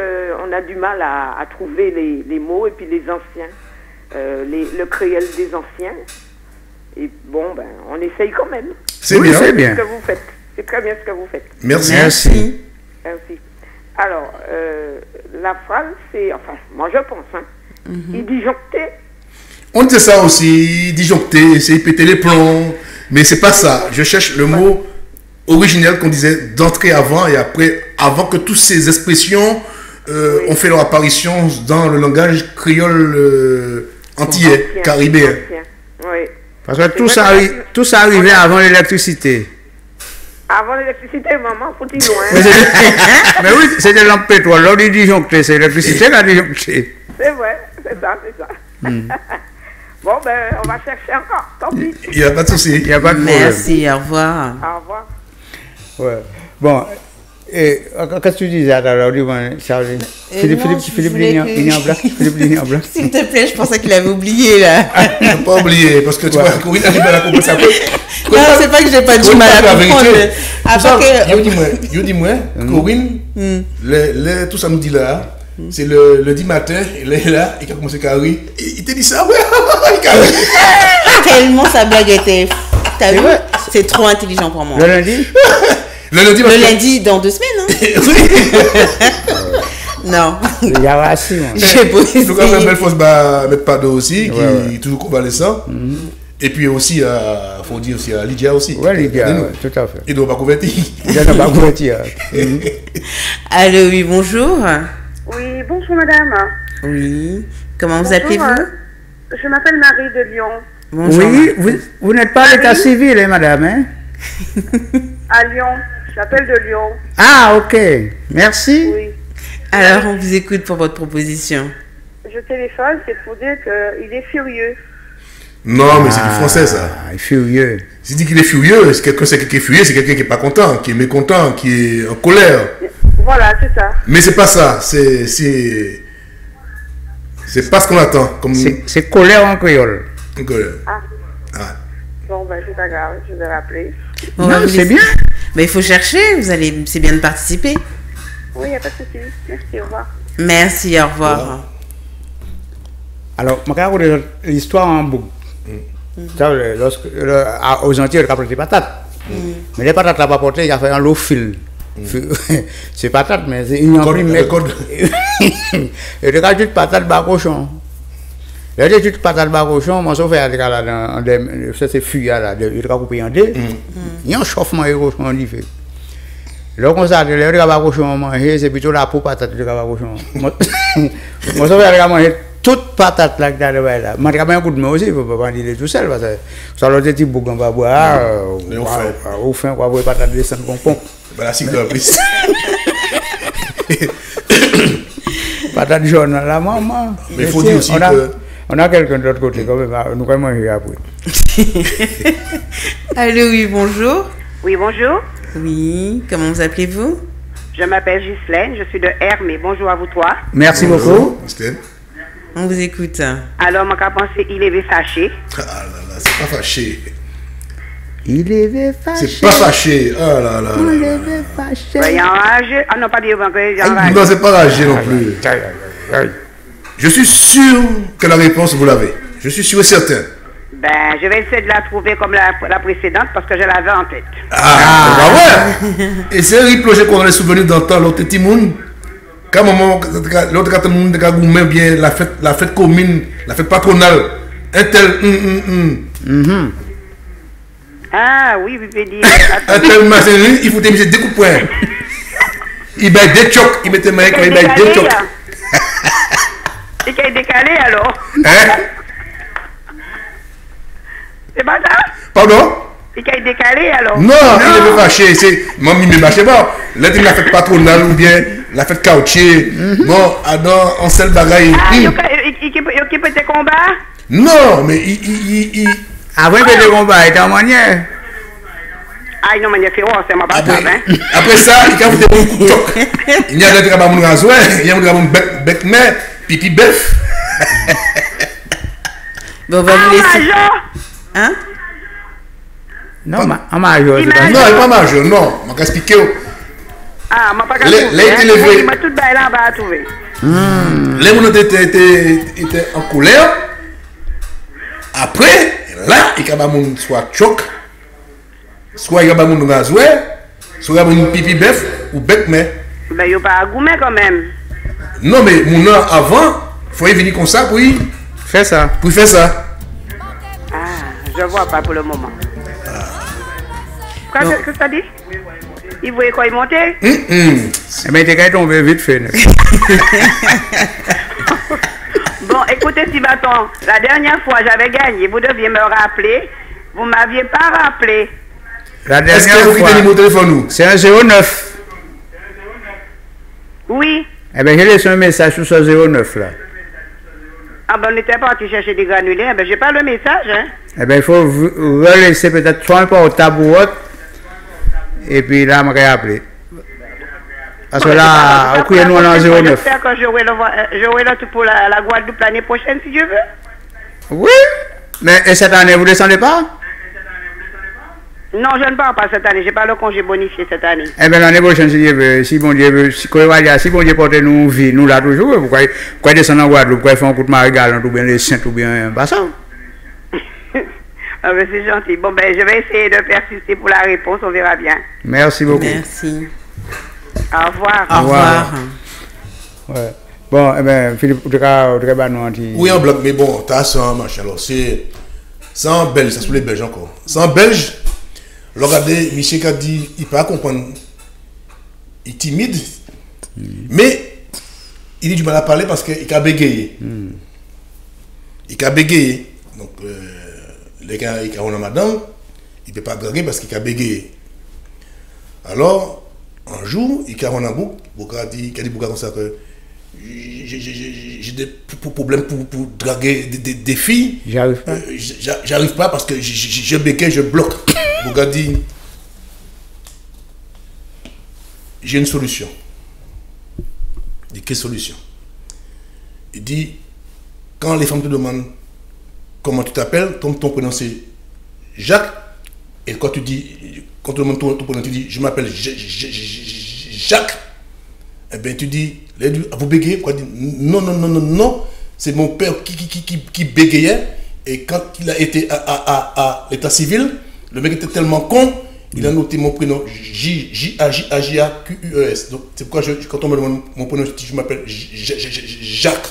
on a du mal à trouver les mots et puis les anciens, le créole des anciens. Et bon, ben, on essaye quand même. C'est bien. C'est bien. Ce que vous faites. C'est très bien ce que vous faites. Merci. Merci. Merci. Alors, la phrase, c'est, enfin, moi je pense, hein, il disjonctait. On dit ça aussi, disjoncter, c'est péter les plombs, mais c'est pas ça. Je cherche le mot originel qu'on disait d'entrer avant et après, avant que toutes ces expressions ont fait leur apparition dans le langage créole antillais, caribéen. Oui. Parce que tout ça arrivait avant l'électricité. Avant l'électricité, maman, faut-il loin. Mais oui, c'est de lampe pétrole. Là, on dit disjoncter, c'est l'électricité qui a disjoncté. C'est vrai, c'est ça. Bon, ben, on va chercher encore, tant pis. Il n'y a pas de souci. Il n'y a pas de problème. Merci, au revoir. Au revoir. Ouais. Bon, et qu'est-ce que tu disais alors? Philippe Ligny en blanc. Philippe Ligny en blanc. S'il te plaît, je pensais qu'il avait oublié là. Je n'ai pas oublié, parce que tu vois, Corinne arrive à la comprendre ça. Non, c'est pas que j'ai pas du mal à comprendre. Yo dis-moi, Corinne, tout ça nous dit là, c'est le lundi matin, il est là, il a commencé à rire. Il te dit ça, ouais, tellement sa blague était. T'as vu? C'est trop intelligent pour moi. Le lundi? Le lundi dans 2 semaines, hein? Non. Il y a aussi, moi. J'ai beau essayer. En tout cas, belle force, mettre pas d'eau aussi, qui est toujours convalescent. Et puis aussi, il faut dire aussi à Lydia aussi. Oui, Lydia, tout à fait. Il ne doit pas convertir. Il ne doit pas convertir. Allô, oui, bonjour. Oui, bonjour madame. Oui. Comment vous appelez-vous? Je m'appelle Marie de Lyon. Bonjour. Oui, vous n'êtes pas à l'état civil, hein, madame, hein? À Lyon. J'appelle de Lyon. Ah, ok. Merci. Oui. Alors, on vous écoute pour votre proposition. Je téléphone, c'est pour dire qu'il est furieux. Non, mais c'est du français, ça. Il est furieux. Si dit qu'il est furieux, c'est quelqu'un qui est furieux, c'est quelqu'un qui n'est pas content, qui est mécontent, qui est en colère. Voilà, c'est ça. Mais c'est pas ça. C'est pas ce qu'on attend. Comme... C'est colère en créole. En colère. Ah. Bon, ben, c'est pas grave, je vais rappeler. Bon, non, c'est bien. Mais il faut chercher, c'est bien de participer. Oui, il n'y a pas de souci. Merci, au revoir. Merci, au revoir. Alors, je vais raconter l'histoire en boucle. Aux Antilles, on a pris des patates. Mais les patates, on n'a pas porté, il a fait un lot fil. C'est patate, mais c'est une imprime. Et il a dit patate bas cochon. Il a dit patate bas cochon, moi, sauf que c'est fuyard là, il a coupé en deux. Il y a un chauffement et cochon, il fait. Là, comme ça, le bas cochon manger, c'est plutôt la peau patate de bas cochon. Moi, sauf que il a mangé toute patate là, là. Moi, j'ai un coup de main aussi, il ne faut pas dire tout seul, parce que ça a été bougon, on va boire, au fin, on va boire patate de 5 pompons. Voilà, c'est que plus. Patate jaune, la maman. Mais il faut dire aussi que. On a quelqu'un de l'autre côté, quand même, nous allons manger après. Allô, oui, bonjour. Oui, bonjour. Oui, comment vous appelez-vous? Je m'appelle Ghislaine, je suis de Hermé. Bonjour à vous trois. Merci beaucoup. On vous écoute. Alors, moi, j'ai pensé, il est fâché. Ah là là, c'est pas fâché. Il est fâché. C'est pas fâché. Ah là là. Il est fâché. Il est enragé. Ah non, pas dire que il est enragé. Non, c'est pas enragé non plus. Je suis sûr que la réponse, vous l'avez. Je suis sûr et certain. Ben, je vais essayer de la trouver comme la précédente parce que je l'avais en tête. Ah, bah ouais. Et c'est replonger qu'on a les souvenirs d'antan, l'autre petit monde. Quand l'autre quand monde a goûté bien la fête commune, la fête patronale. Un tel. Ah oui, vous pouvez dire. Un tel machin, il faut démiser des coups de poing. Il met des chocs, il met des mains, il met des chocs. Et qu'il est décalé alors. Hein? C'est pas ça? Pardon? Et qu'il est décalé alors. Non, il est fâché. C'est moi, il me fâché. Bon, là, il la fête patronale ou bien la fête caoutchouc. Bon, on sait le bagaille. Ah, il peut te combat? Non, mais il. Avant que le combat est en manière. Ah, non, manière féroce, c'est ma bataille. Après ça, il y a des bons coups de choc. Il y a des gars qui rasoir, il y a des gars qui bec mais pipi bœuf. Bon, on va vous laisser. Hein? Non, en major. Non, il n'est pas major, non. Je vais expliquer. Ah, je ne vais pas trouver. Je vais tout bailler là-bas à trouver. Les gens étaient en colère. Après, là, il y a des gens soit choc, soit il y a des gens qui rasoir, soit il y a des gens pipi bœuf ou bec mais. Mais il n'y a pas à goumer quand même. Non, mais mon nom avant, il faut venir comme ça pour faire ça. Pour faire ça. Ah, je ne vois pas pour le moment. Qu'est-ce que ça dit? Il voulait quoi, il montait? Eh bien, il était tombé vite fait. Bon, écoutez, Sibaton, la dernière fois, j'avais gagné. Vous deviez me rappeler. Vous ne m'aviez pas rappelé. La dernière fois, c'est un 09. Oui. Eh bien, j'ai laissé un message sur ce 09 là. Ah ben, on n'était pas parti chercher des granulés. Eh ben, j'ai pas le message, hein. Eh bien, il faut relaisser peut-être soit un portable ou autre. Et puis là, je vais appeler. Parce que là, au coup, nous on est en 09. J'espère que j'aurai le tout pour la Guadeloupe l'année prochaine, si Dieu veut. Oui. Mais et cette année, vous ne descendez pas? Non, je ne pars pas cette année. Je n'ai pas le congé bonifié cette année. Eh bien, l'année prochaine, si Dieu veut, si bon Dieu veut, si bon Dieu porte nous vie, nous là toujours, pourquoi descendre en Guadeloupe, pourquoi faire un coup de marigal, ou bien les saints, ou bien un bassin? Ah ben c'est gentil. Bon ben je vais essayer de persister pour la réponse, on verra bien. Merci beaucoup. Merci. Au revoir. Au revoir. Ouais. Bon, eh bien, Philippe, tu as nous anti. Oui, en bloc, mais bon, tu as ça en machin. Alors, c'est en belge, ça se les belges encore. C'est en belge. Regardez, Michel a dit, il ne peut pas comprendre. Il est timide, mais il a du mal à parler parce qu'il a bégayé. Il a bégayé. Donc, les gars, il a madame, il ne peut pas draguer parce qu'il a bégayé. Alors, un jour, il a un bouc, il a dit comme ça que j'ai des problèmes pour draguer des filles. J'arrive pas. J'arrive pas parce que je bégaye, je bloque. Regardez, j'ai une solution. Il dit, quelle solution? Il dit, quand les femmes te demandent comment tu t'appelles, ton prénom c'est Jacques, et quand tu dis, quand tu demandes ton prénom, tu dis, je m'appelle Jacques, eh bien tu dis, vous bégayez, quoi, non, c'est mon père qui bégayait, et quand il a été à l'état civil, le mec était tellement con, il a noté mon prénom J-A-J-A-Q-U-E-S. Donc c'est pourquoi quand on me demande mon prénom, je m'appelle Jacques.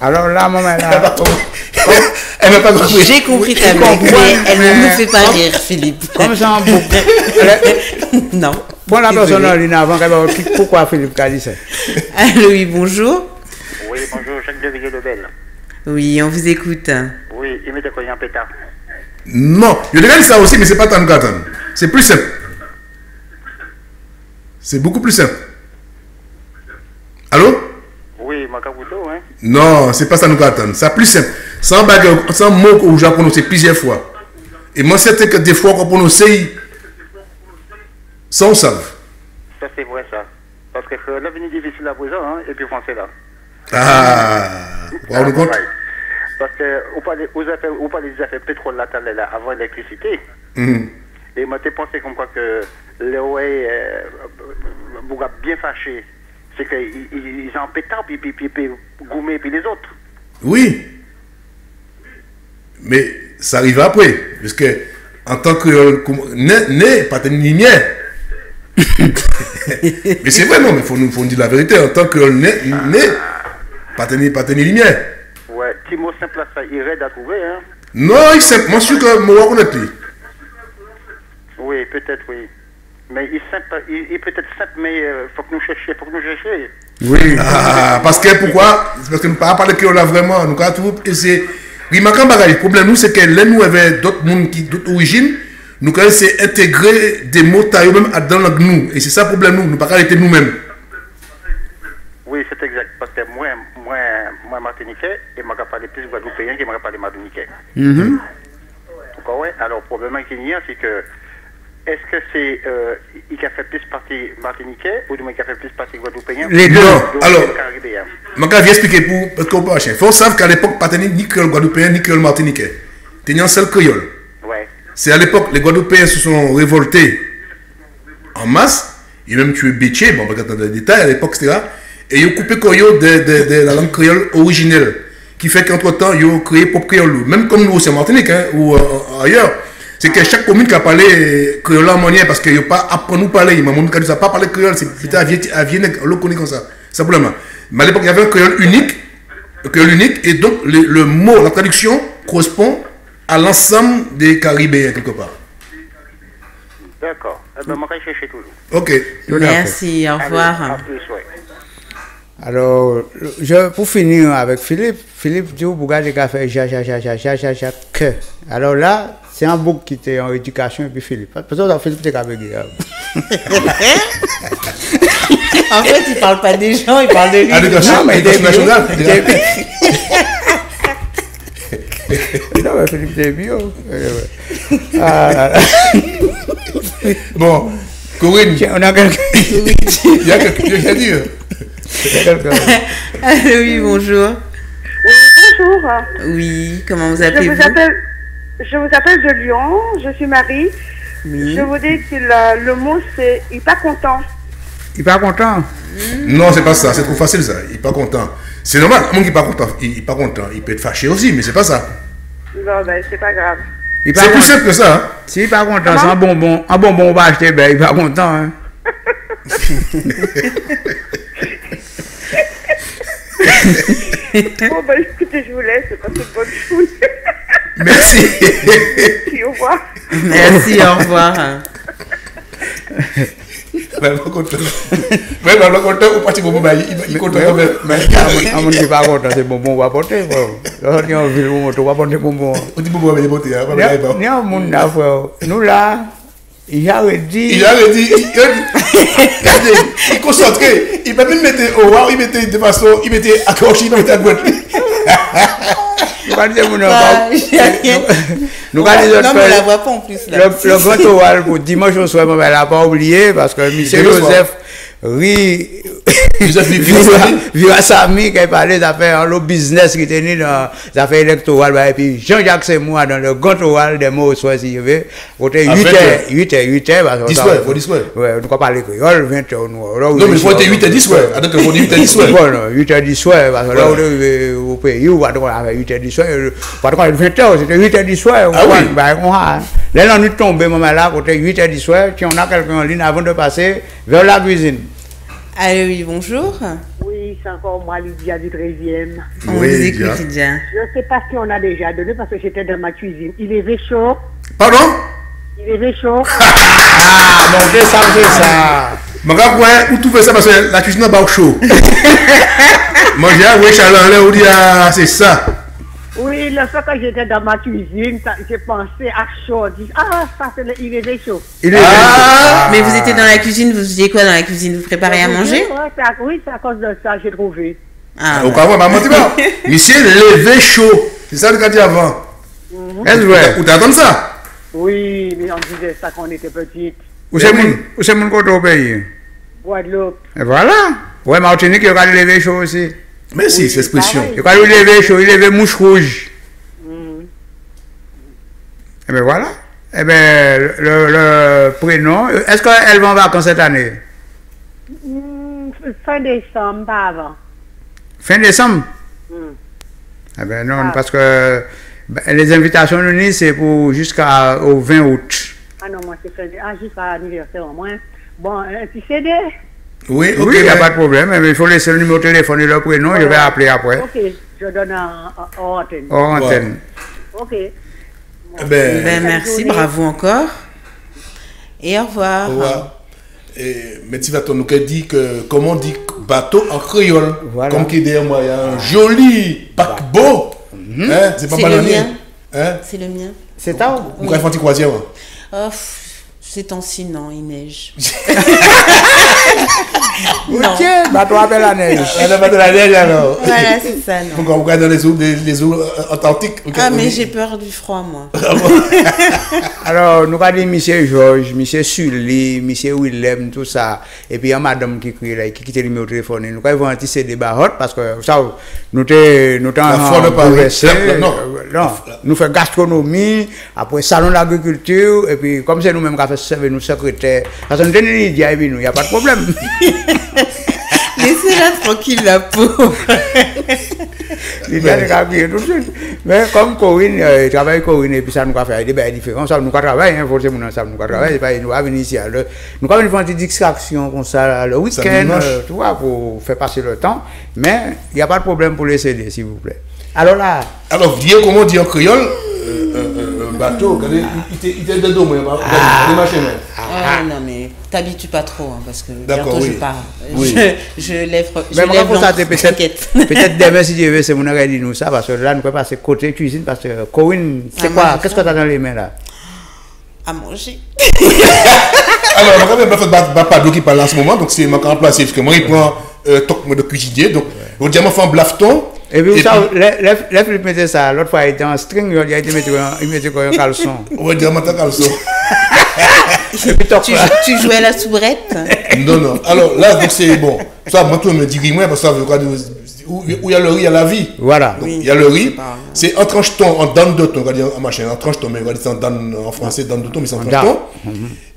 Alors là, maman, elle m'a pas compris. J'ai compris ta blague, mais elle ne nous fait pas rire, Philippe. Comme ça, non. Pour la personne en ligne avant, pourquoi Philippe a dit ça? Allô, oui, bonjour. Oui, bonjour, Jacques de Villiers-le-Bel. Oui, on vous écoute. Oui, il m'était connu en pétard. Non, je regarde ça aussi, mais c'est pas Tanukatan. C'est plus simple. C'est beaucoup plus simple. Allô? Oui, Makabuto, hein? Non, c'est pas Tanukatan. C'est plus simple. Sans mot que j'ai prononcé plusieurs fois. Et moi, c'était que des fois qu'on prononçait sans savre. Ça, c'est vrai, ça. Parce que l'avenir difficile à présent, hein, et puis français là. Ah, vous vous rendez compte? Parce que vous parlez des affaires pétrole là, avant l'électricité. Et moi, j'ai pensé comme quoi que les ouais, vous avez bien fâché. C'est qu'ils en pétard, puis Goumé, puis les autres. Oui. Mais ça arrive après. Parce que, en tant que né, pas de lumière. Mais c'est vrai, non, mais il faut nous dire la vérité. En tant que né, pas de lumière. Ouais, petit mot simple à ça, il est à trouver, hein? Non, il est simple. Moi, je suis que je me reconnais plus. Oui, peut-être, oui. Mais il est peut-être simple, mais il faut que nous cherchions, Oui, parce que pourquoi? Parce que nous ne parlons pas de créole là vraiment. Nous avons essayé. Le problème, nous, c'est que là, nous avons d'autres mondes d'autres origines. Nous avons essayé d'intégrer des mots taillés même dans la nous. Et c'est ça le problème, nous. Nous ne pouvons pas arrêter nous-mêmes. Oui, c'est exact. Parce que moi martiniquais, et je parle plus guadeloupéen que je parle martiniquais. Alors, le problème qu'il y a, c'est que est-ce que c'est il a fait plus partie martiniquais ou du moins il a fait plus partie guadeloupéen? Les deux. Alors, je vais expliquer parce qu'on peut acheter. Il faut savoir qu'à l'époque, pas ni créole guadeloupéen ni créole martiniquais. C'était un seul créole. Ouais. C'est à l'époque, les Guadeloupéens se sont révoltés en masse. Ils ont même tué Bétier, bon, on va regarder dans les détails, à l'époque, c'était là. Et ils ont coupé Koyo de la langue créole originelle. Qui fait qu'entre-temps, ils ont créé propre créole. Même comme nous, aussi en Martinique, hein, ou ailleurs. C'est que chaque commune qui a parlé créole en manière, parce qu'ils n'ont pas appris à nous parler. Ils n'ont pas parlé créole, c'est plutôt à Vienne, on le connaît comme ça. Simplement. Mais à l'époque, il y avait un créole unique, et donc le mot, la traduction correspond à l'ensemble des Caribéens, quelque part. D'accord. Eh bien, je vais chercher toujours. Ok. Merci, au revoir. Allez, à plus, ouais. Alors, pour finir avec Philippe dit vous regardez qu'a fait que. Alors là, c'est un bouc qui était en éducation et puis Philippe. Parce que Philippe était qu'à bégayer. En fait, il ne parle pas des gens, il parle de lui. Éducation nationale. Non, mais Philippe est bio. Bon, Corinne. On a quelqu'un. Il y a quelqu'un à dire. Allô, oui, bonjour. Oui, bonjour. Oui, comment vous appelez-vous? Je vous appelle de Lyon, je suis Marie. Oui. Je vous dis que le mot c'est « il n'est pas content ». Il n'est pas content? Non, c'est pas ça, c'est trop facile ça. Il n'est pas content. C'est normal, un monde qui n'est pas content, il n'est pas content. Il peut être fâché aussi, mais c'est pas ça. Non, ben c'est pas grave. C'est plus simple que ça. Hein? S'il n'est pas content, c'est un bonbon on va acheter, ben il n'est pas content. Hein? Bon, ben écoutez, je vous laisse, c'est pas toute bonne chose. Merci. Merci, au revoir. Merci, au revoir. Même content, ou pas, c'est bon, il content. Mais à mon qui pas content, c'est bonbon, on va porter. Alors, on va porter bonbon. On dit bonbon avec les beautés. Nous là, Il a redit. Il est concentré. Il peut même mettre au revoir, il mettait de façon, il mettait à gauche, il mettait à droite. Nous allons la voix pas en plus. Le grand oral pour dimanche au soir, elle n'a pas oublié parce que M. Joseph Vira Sami qui a parlé d'affaires, le business qui était dans les affaires électorales. Et puis Jean-Jacques Semois dans le grand oral des mots au soir, si je veux. Côté 8h. 10 soirs, faut 10 soirs. Ouais, on ne peut pas parler créole, 20h. Non, mais il faut être 8h10 soirs. Donc, il faut 8h10 soirs. Bon, 8h10 soirs, parce que là, au pays, on va faire 8h10 soirs. Pas de 20h, c'était 8h10 soir. Ah oui. Là, on est tombé, moment là, côté 8h10 soir, si on a quelqu'un en ligne avant de passer vers la cuisine. Allô, oui, bonjour. Oui, c'est encore moi, Lydia du 13e. On vous écoute, Lydia. Je ne sais pas si on a déjà donné parce que j'étais dans ma cuisine. Il est chaud. Pardon? Il est chaud. Ah, bon, c'est ça. Mon gars, où tu fais ça parce que la cuisine n'est pas chaud. Moi, j'ai chaleur, on dit, c'est ça. Oui, le fait que j'étais dans ma cuisine, j'ai pensé à chaud. Ça, il est chaud. Mais vous étiez dans la cuisine, vous faisiez quoi dans la cuisine? Vous préparez à manger? Oui, c'est à cause de ça, j'ai trouvé. Au cas où, maman, tu vois, monsieur, levé chaud. C'est ça que tu as dit avant. Est-ce vrai? Où t'attends ça? Oui, mais on disait ça quand on était petite. Où c'est mon côté au pays? Guadeloupe. Et voilà. Ouais, Martinique, il y a levé chaud aussi. Mais si, c'est expression. Il y a levé chaud, il levé mouche rouge. Et bien voilà. Et bien, le prénom, est-ce qu'elle va en vacances cette année? Fin décembre, pas avant. Fin décembre? Eh bien non, parce que les invitations de Nice, c'est pour jusqu'au 20 août. Ah non, moi c'est jusqu'à l'anniversaire au moins. Bon, un petit CD? Oui, il n'y a pas de problème, mais il faut laisser le numéro de téléphone et le prénom, je vais appeler après. Ok, je donne en antenne. En antenne. Ok. Merci, bravo encore. Et au revoir. Au revoir. Mais tu vas nous dit que, comment on dit bateau en créole, comme qui est derrière moi, il y a un joli paquebot. C'est pas bananier. C'est le mien. C'est ta ou? Vous avez fait croisière? Ces temps-ci, non, il neige. Ok, bateau avec la neige. Bateau la neige alors. Voilà, c'est ça, non. Donc on regarde dans les eaux atlantiques. Ah, mais j'ai peur du froid, moi. Alors, nous avons dit M. Georges, M. Sully, M. Willem, tout ça. Et puis il y a madame qui crie là, qui quitte le numéro de téléphone. Nous avons un petit débat parce que ça, nous nous faisons gastronomie, après salon d'agriculture, et puis comme c'est nous-mêmes qui avons fait nous secrétaires, parce que nous tenons une idée, il n'y a pas de problème. Laissez-la tranquille, la pauvre. Mais comme Corinne, travaille Corinne, et puis ça nous a fait des bails différents, ça nous a travaillé, forcément, ça nous a travaillé, nous avons venir ici, nous avons fait une petite distraction comme ça le week-end, tu vois, pour faire passer le temps, mais il n'y a pas de problème pour les CD, s'il vous plaît. Alors là. Alors, dis comment on dit en créole, bateau, il était de dos, des machines. Non, mais t'habitues pas trop, hein, parce que bientôt je pars. Oui. Je lève peut-être demain, si Dieu veut, c'est mon arrêt de nous ça, parce que là, nous pouvons passer côté cuisine, parce que Corinne, c'est quoi? Qu'est-ce que tu as dans les mains là? À manger. Alors, on va faire Pablo qui parle en ce moment, donc c'est ma remplacé, parce que moi, il prend toc de cuisinier, donc on dit, moi, fait un blafton. Et puis, ça, les mettait ça, l'autre fois, il était en string, il mettait quoi, un caleçon. Oui, il mettait un caleçon. Tu jouais à la soubrette? Non. Alors là, donc c'est bon. Ça, moi, tout me dit moi, parce que ça veut dire où il y a le riz, il y a la vie. Voilà. Donc, il y a le riz. C'est en tranche-ton, en dents de ton, on va dire en machin, en tranche-ton, mais on va dire en français, dents de ton, mais c'est en tranche-ton.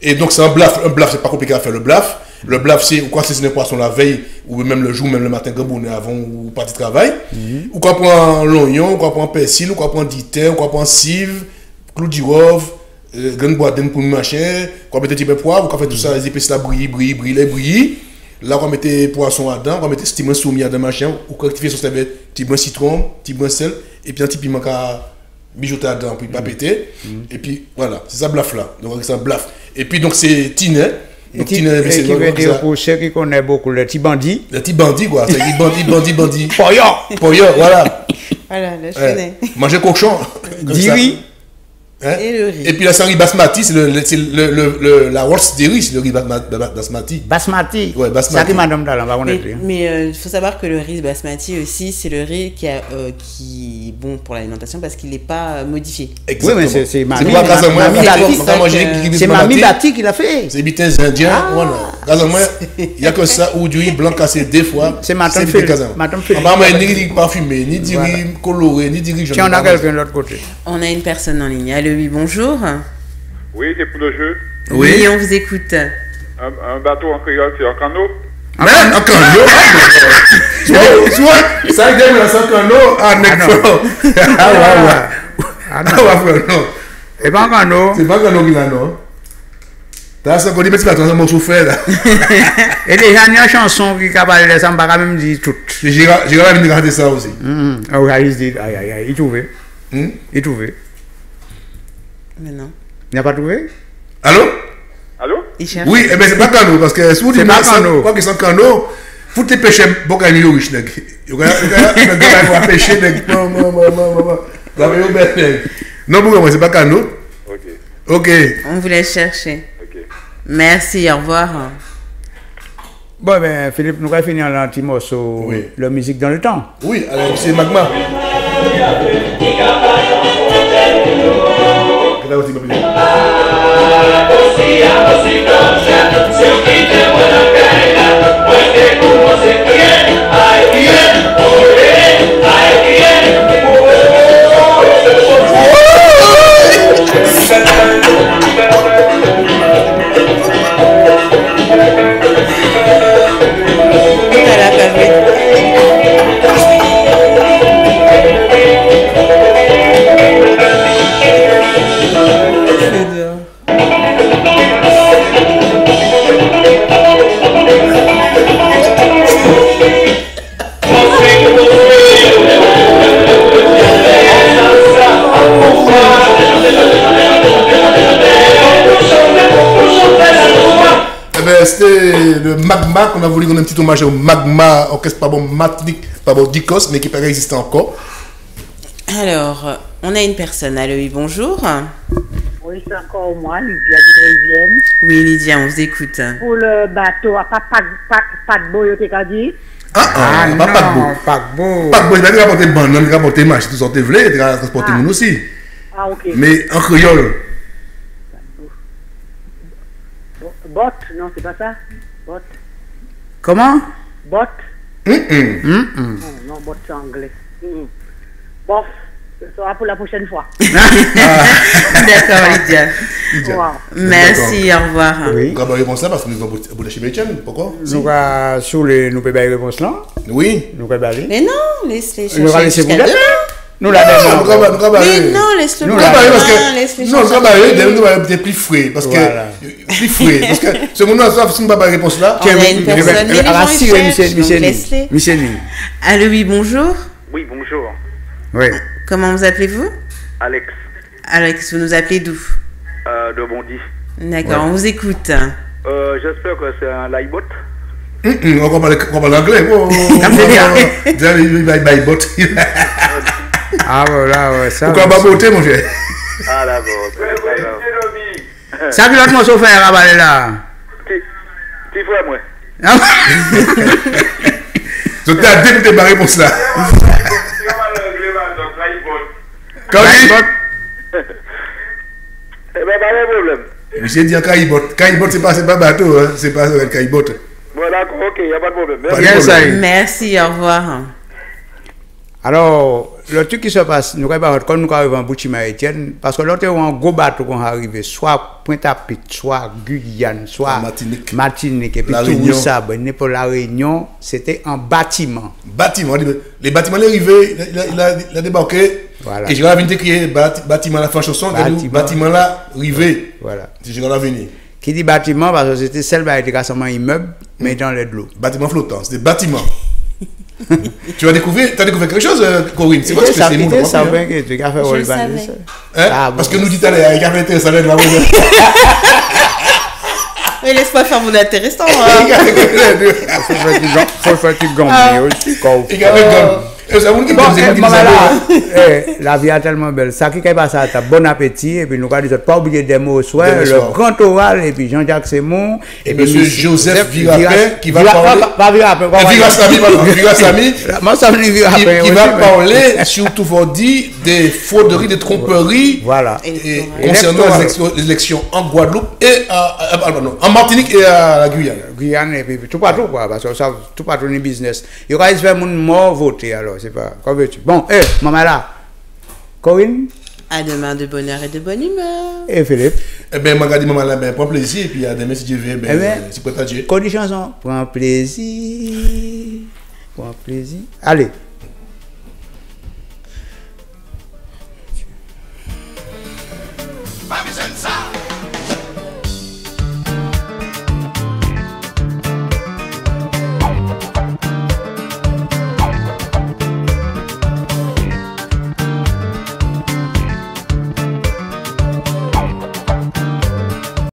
Et donc, c'est un blaf. Un blaf, c'est pas compliqué à faire le blaf. Le blaf, c'est ou quoi c'est un poisson la veille, ou même le jour, même le matin, comme on est avant, ou parti de travail. Ou quoi prend l'oignon, ou quoi prend persil, ou quoi prend dité, ou quoi prend cive, clou d'irove, grande boîte pour le machin, quoi mettre un petit peu de poivre, ou quoi fait tout ça, les épices là, briller. Là, on mettait poisson dedans, on mettait petit brin soumis dedans, machin, ou quoi rectifier sur serviette, petit brin citron, petit brin sel, et puis un petit piment à bijouter dedans, puis pas péter. Et puis voilà, c'est ça blaf là. Donc c'est un blaf. Et puis donc c'est tiné. Et qui veut dire pour ceux qui connaissent beaucoup le petit bandit. Le petit bandit quoi, c'est bandit. Poyon, voilà. Voilà, je connais. Manger cochon. Diri. Et puis la riz basmati, c'est la Rolls des riz, c'est le riz basmati. Basmati. Ouais, basmati. Ça qui madame là, on va mais il faut savoir que le riz basmati aussi, c'est le riz qui est bon pour l'alimentation parce qu'il n'est pas modifié. Exactement. Oui, mais c'est Mamie Bati qui l'a fait. C'est bitins indiens, voilà. Il n'y a que ça, ou du riz blanc cassé deux fois. C'est Matam Félix. Ni riz parfumé, ni du riz coloré, ni du riz jaune. Tiens, on a quelqu'un de l'autre côté. On a une personne en ligne. Allô, oui, bonjour. Oui, c'est pour le jeu. Oui, on vous écoute. Un bateau en créole, c'est un canot. Un canot. Ça y est, c'est un canot. Ah non. C'est pas un canot. C'est pas un canot qui l'a, non. T'as ça qu'on dit, mais c'est pas ton mot souffert là. Et déjà, il y a une chanson qui a parlé de ça, on ne peut pas même dire tout. J'ai envie de regarder ça aussi. Ah oui, il dit, il trouvait. Il trouvait. Mais non. Il n'a pas trouvé? Allô? Oui, eh bien c'est pas canot, parce que si vous dites pas canot. Quoi que c'est un canot, faut te pêcher, bon, quand il y a riche, nèg. Il y a un pêcher, nèg. Non, pourquoi c'est pas canot? Ok. On vous laisse chercher. Merci, au revoir. Bon, ben, Philippe, nous allons finir un petit morceau, la musique dans le temps. Oui, alors c'est Magma. C'était le Magma qu'on a voulu donner un petit hommage au Magma, orchestre pas bon Matnik, pas bon Dikos, mais qui paraît exister encore. Alors, on a une personne. Allô, oui, bonjour. Oui, c'est encore moi, Lydia du 13e. Oui, Lydia, on vous écoute. Pour le bateau, pas de boy, tu as dit? Non, paquebot. Paquebot, il va rapporter bande, il va rapporter marche, tout ça, il va transporter nous aussi. Ah, ok. Mais en créole. Bot, non, c'est pas ça. Bot. Comment? Bot. Non, bot, c'est anglais. Bon, ce sera pour la prochaine fois. D'accord, Lydia. Wow. Merci, au revoir. Oui. On va répondre ça parce que nous avons beaucoup chez Métienne. Pourquoi? Nous allons sur les nous pouvons réponse là. Oui. Nous pouvons aller. Mais non, laisse-les chercher. Nous allons laisser vous demain. Nous la donnons. Mais non, laisse-le nous va être plus frais parce que plus frais parce que ce moment là si nous pas réponse là. On a une personne. Michel. Allô, oui, bonjour. Oui, bonjour. Oui. Comment vous appelez-vous? Alex. Alex, vous nous appelez d'où? De Bondy. D'accord, on vous écoute. J'espère que c'est un livebot. On comprend l'anglais. Ah voilà, ouais, ça. Pourquoi pas beauté, mon cher? Ah d'accord. Ça que l'autre morceau fait à Rabalé là. Tu frère moi. Je t'ai dégoûté ma réponse là. Quand il eh ben, pas de problème. Monsieur dit caillebot. Caillebot, c'est pas bateau, hein. C'est pas un caillebot. Bon, d'accord, ok, il n'y a pas de problème. Merci, au revoir. Alors, le truc qui se passe, nous avons quand nous arrivons à Boutima-Étienne, parce que l'autre est un gros bateau qu'on est arrivé, soit Pointe-à-Pitre, soit Guyane, soit Martinique, et puis tout ça, pour la Réunion, c'était un bâtiment. Les bâtiments, il est arrivé, il a débarqué, voilà. Et j'ai venu d'écrire bâtiment la fin chanson, bâtiment là, arrivé. Voilà. C'est j'ai l'avenir. Qui dit bâtiment, parce que c'était celle qui était seulement immeuble, mais dans les l'eau. Bâtiment flottant, c'était bâtiment. Tu as découvert quelque chose, Corinne? C'est quoi ce que c'est mon ça va que tu as fait je le savais. Parce que nous dit allez, il y avait été ça là. Mais laisse-moi faire mon intéressant. Faut faire qu'il gagne aussi. La vie est tellement belle. Ça qui est passé à ta bon appétit. Et puis nous allons pas oublier des mots au soir. Le grand oral. Et puis Jean-Jacques Semon. Et monsieur Joseph Virapin qui va parler. Qui va parler surtout dit des frauderies, des tromperies. Voilà. Concernant les élections en Guadeloupe et en Martinique et à la Guyane. Guyane et puis tout partout quoi. Parce que ça tout partout ni business. Il y aura des gens mort voter alors c'est pas. Comment veux-tu? Bon, maman là. Corinne. À demain de bonheur et de bonne humeur. Et Philippe. Eh bien, maman là, ben prends plaisir et puis à demain si Dieu veut, c'est pour ta Dieu. Code chanson. Prends plaisir. Prends plaisir. Allez.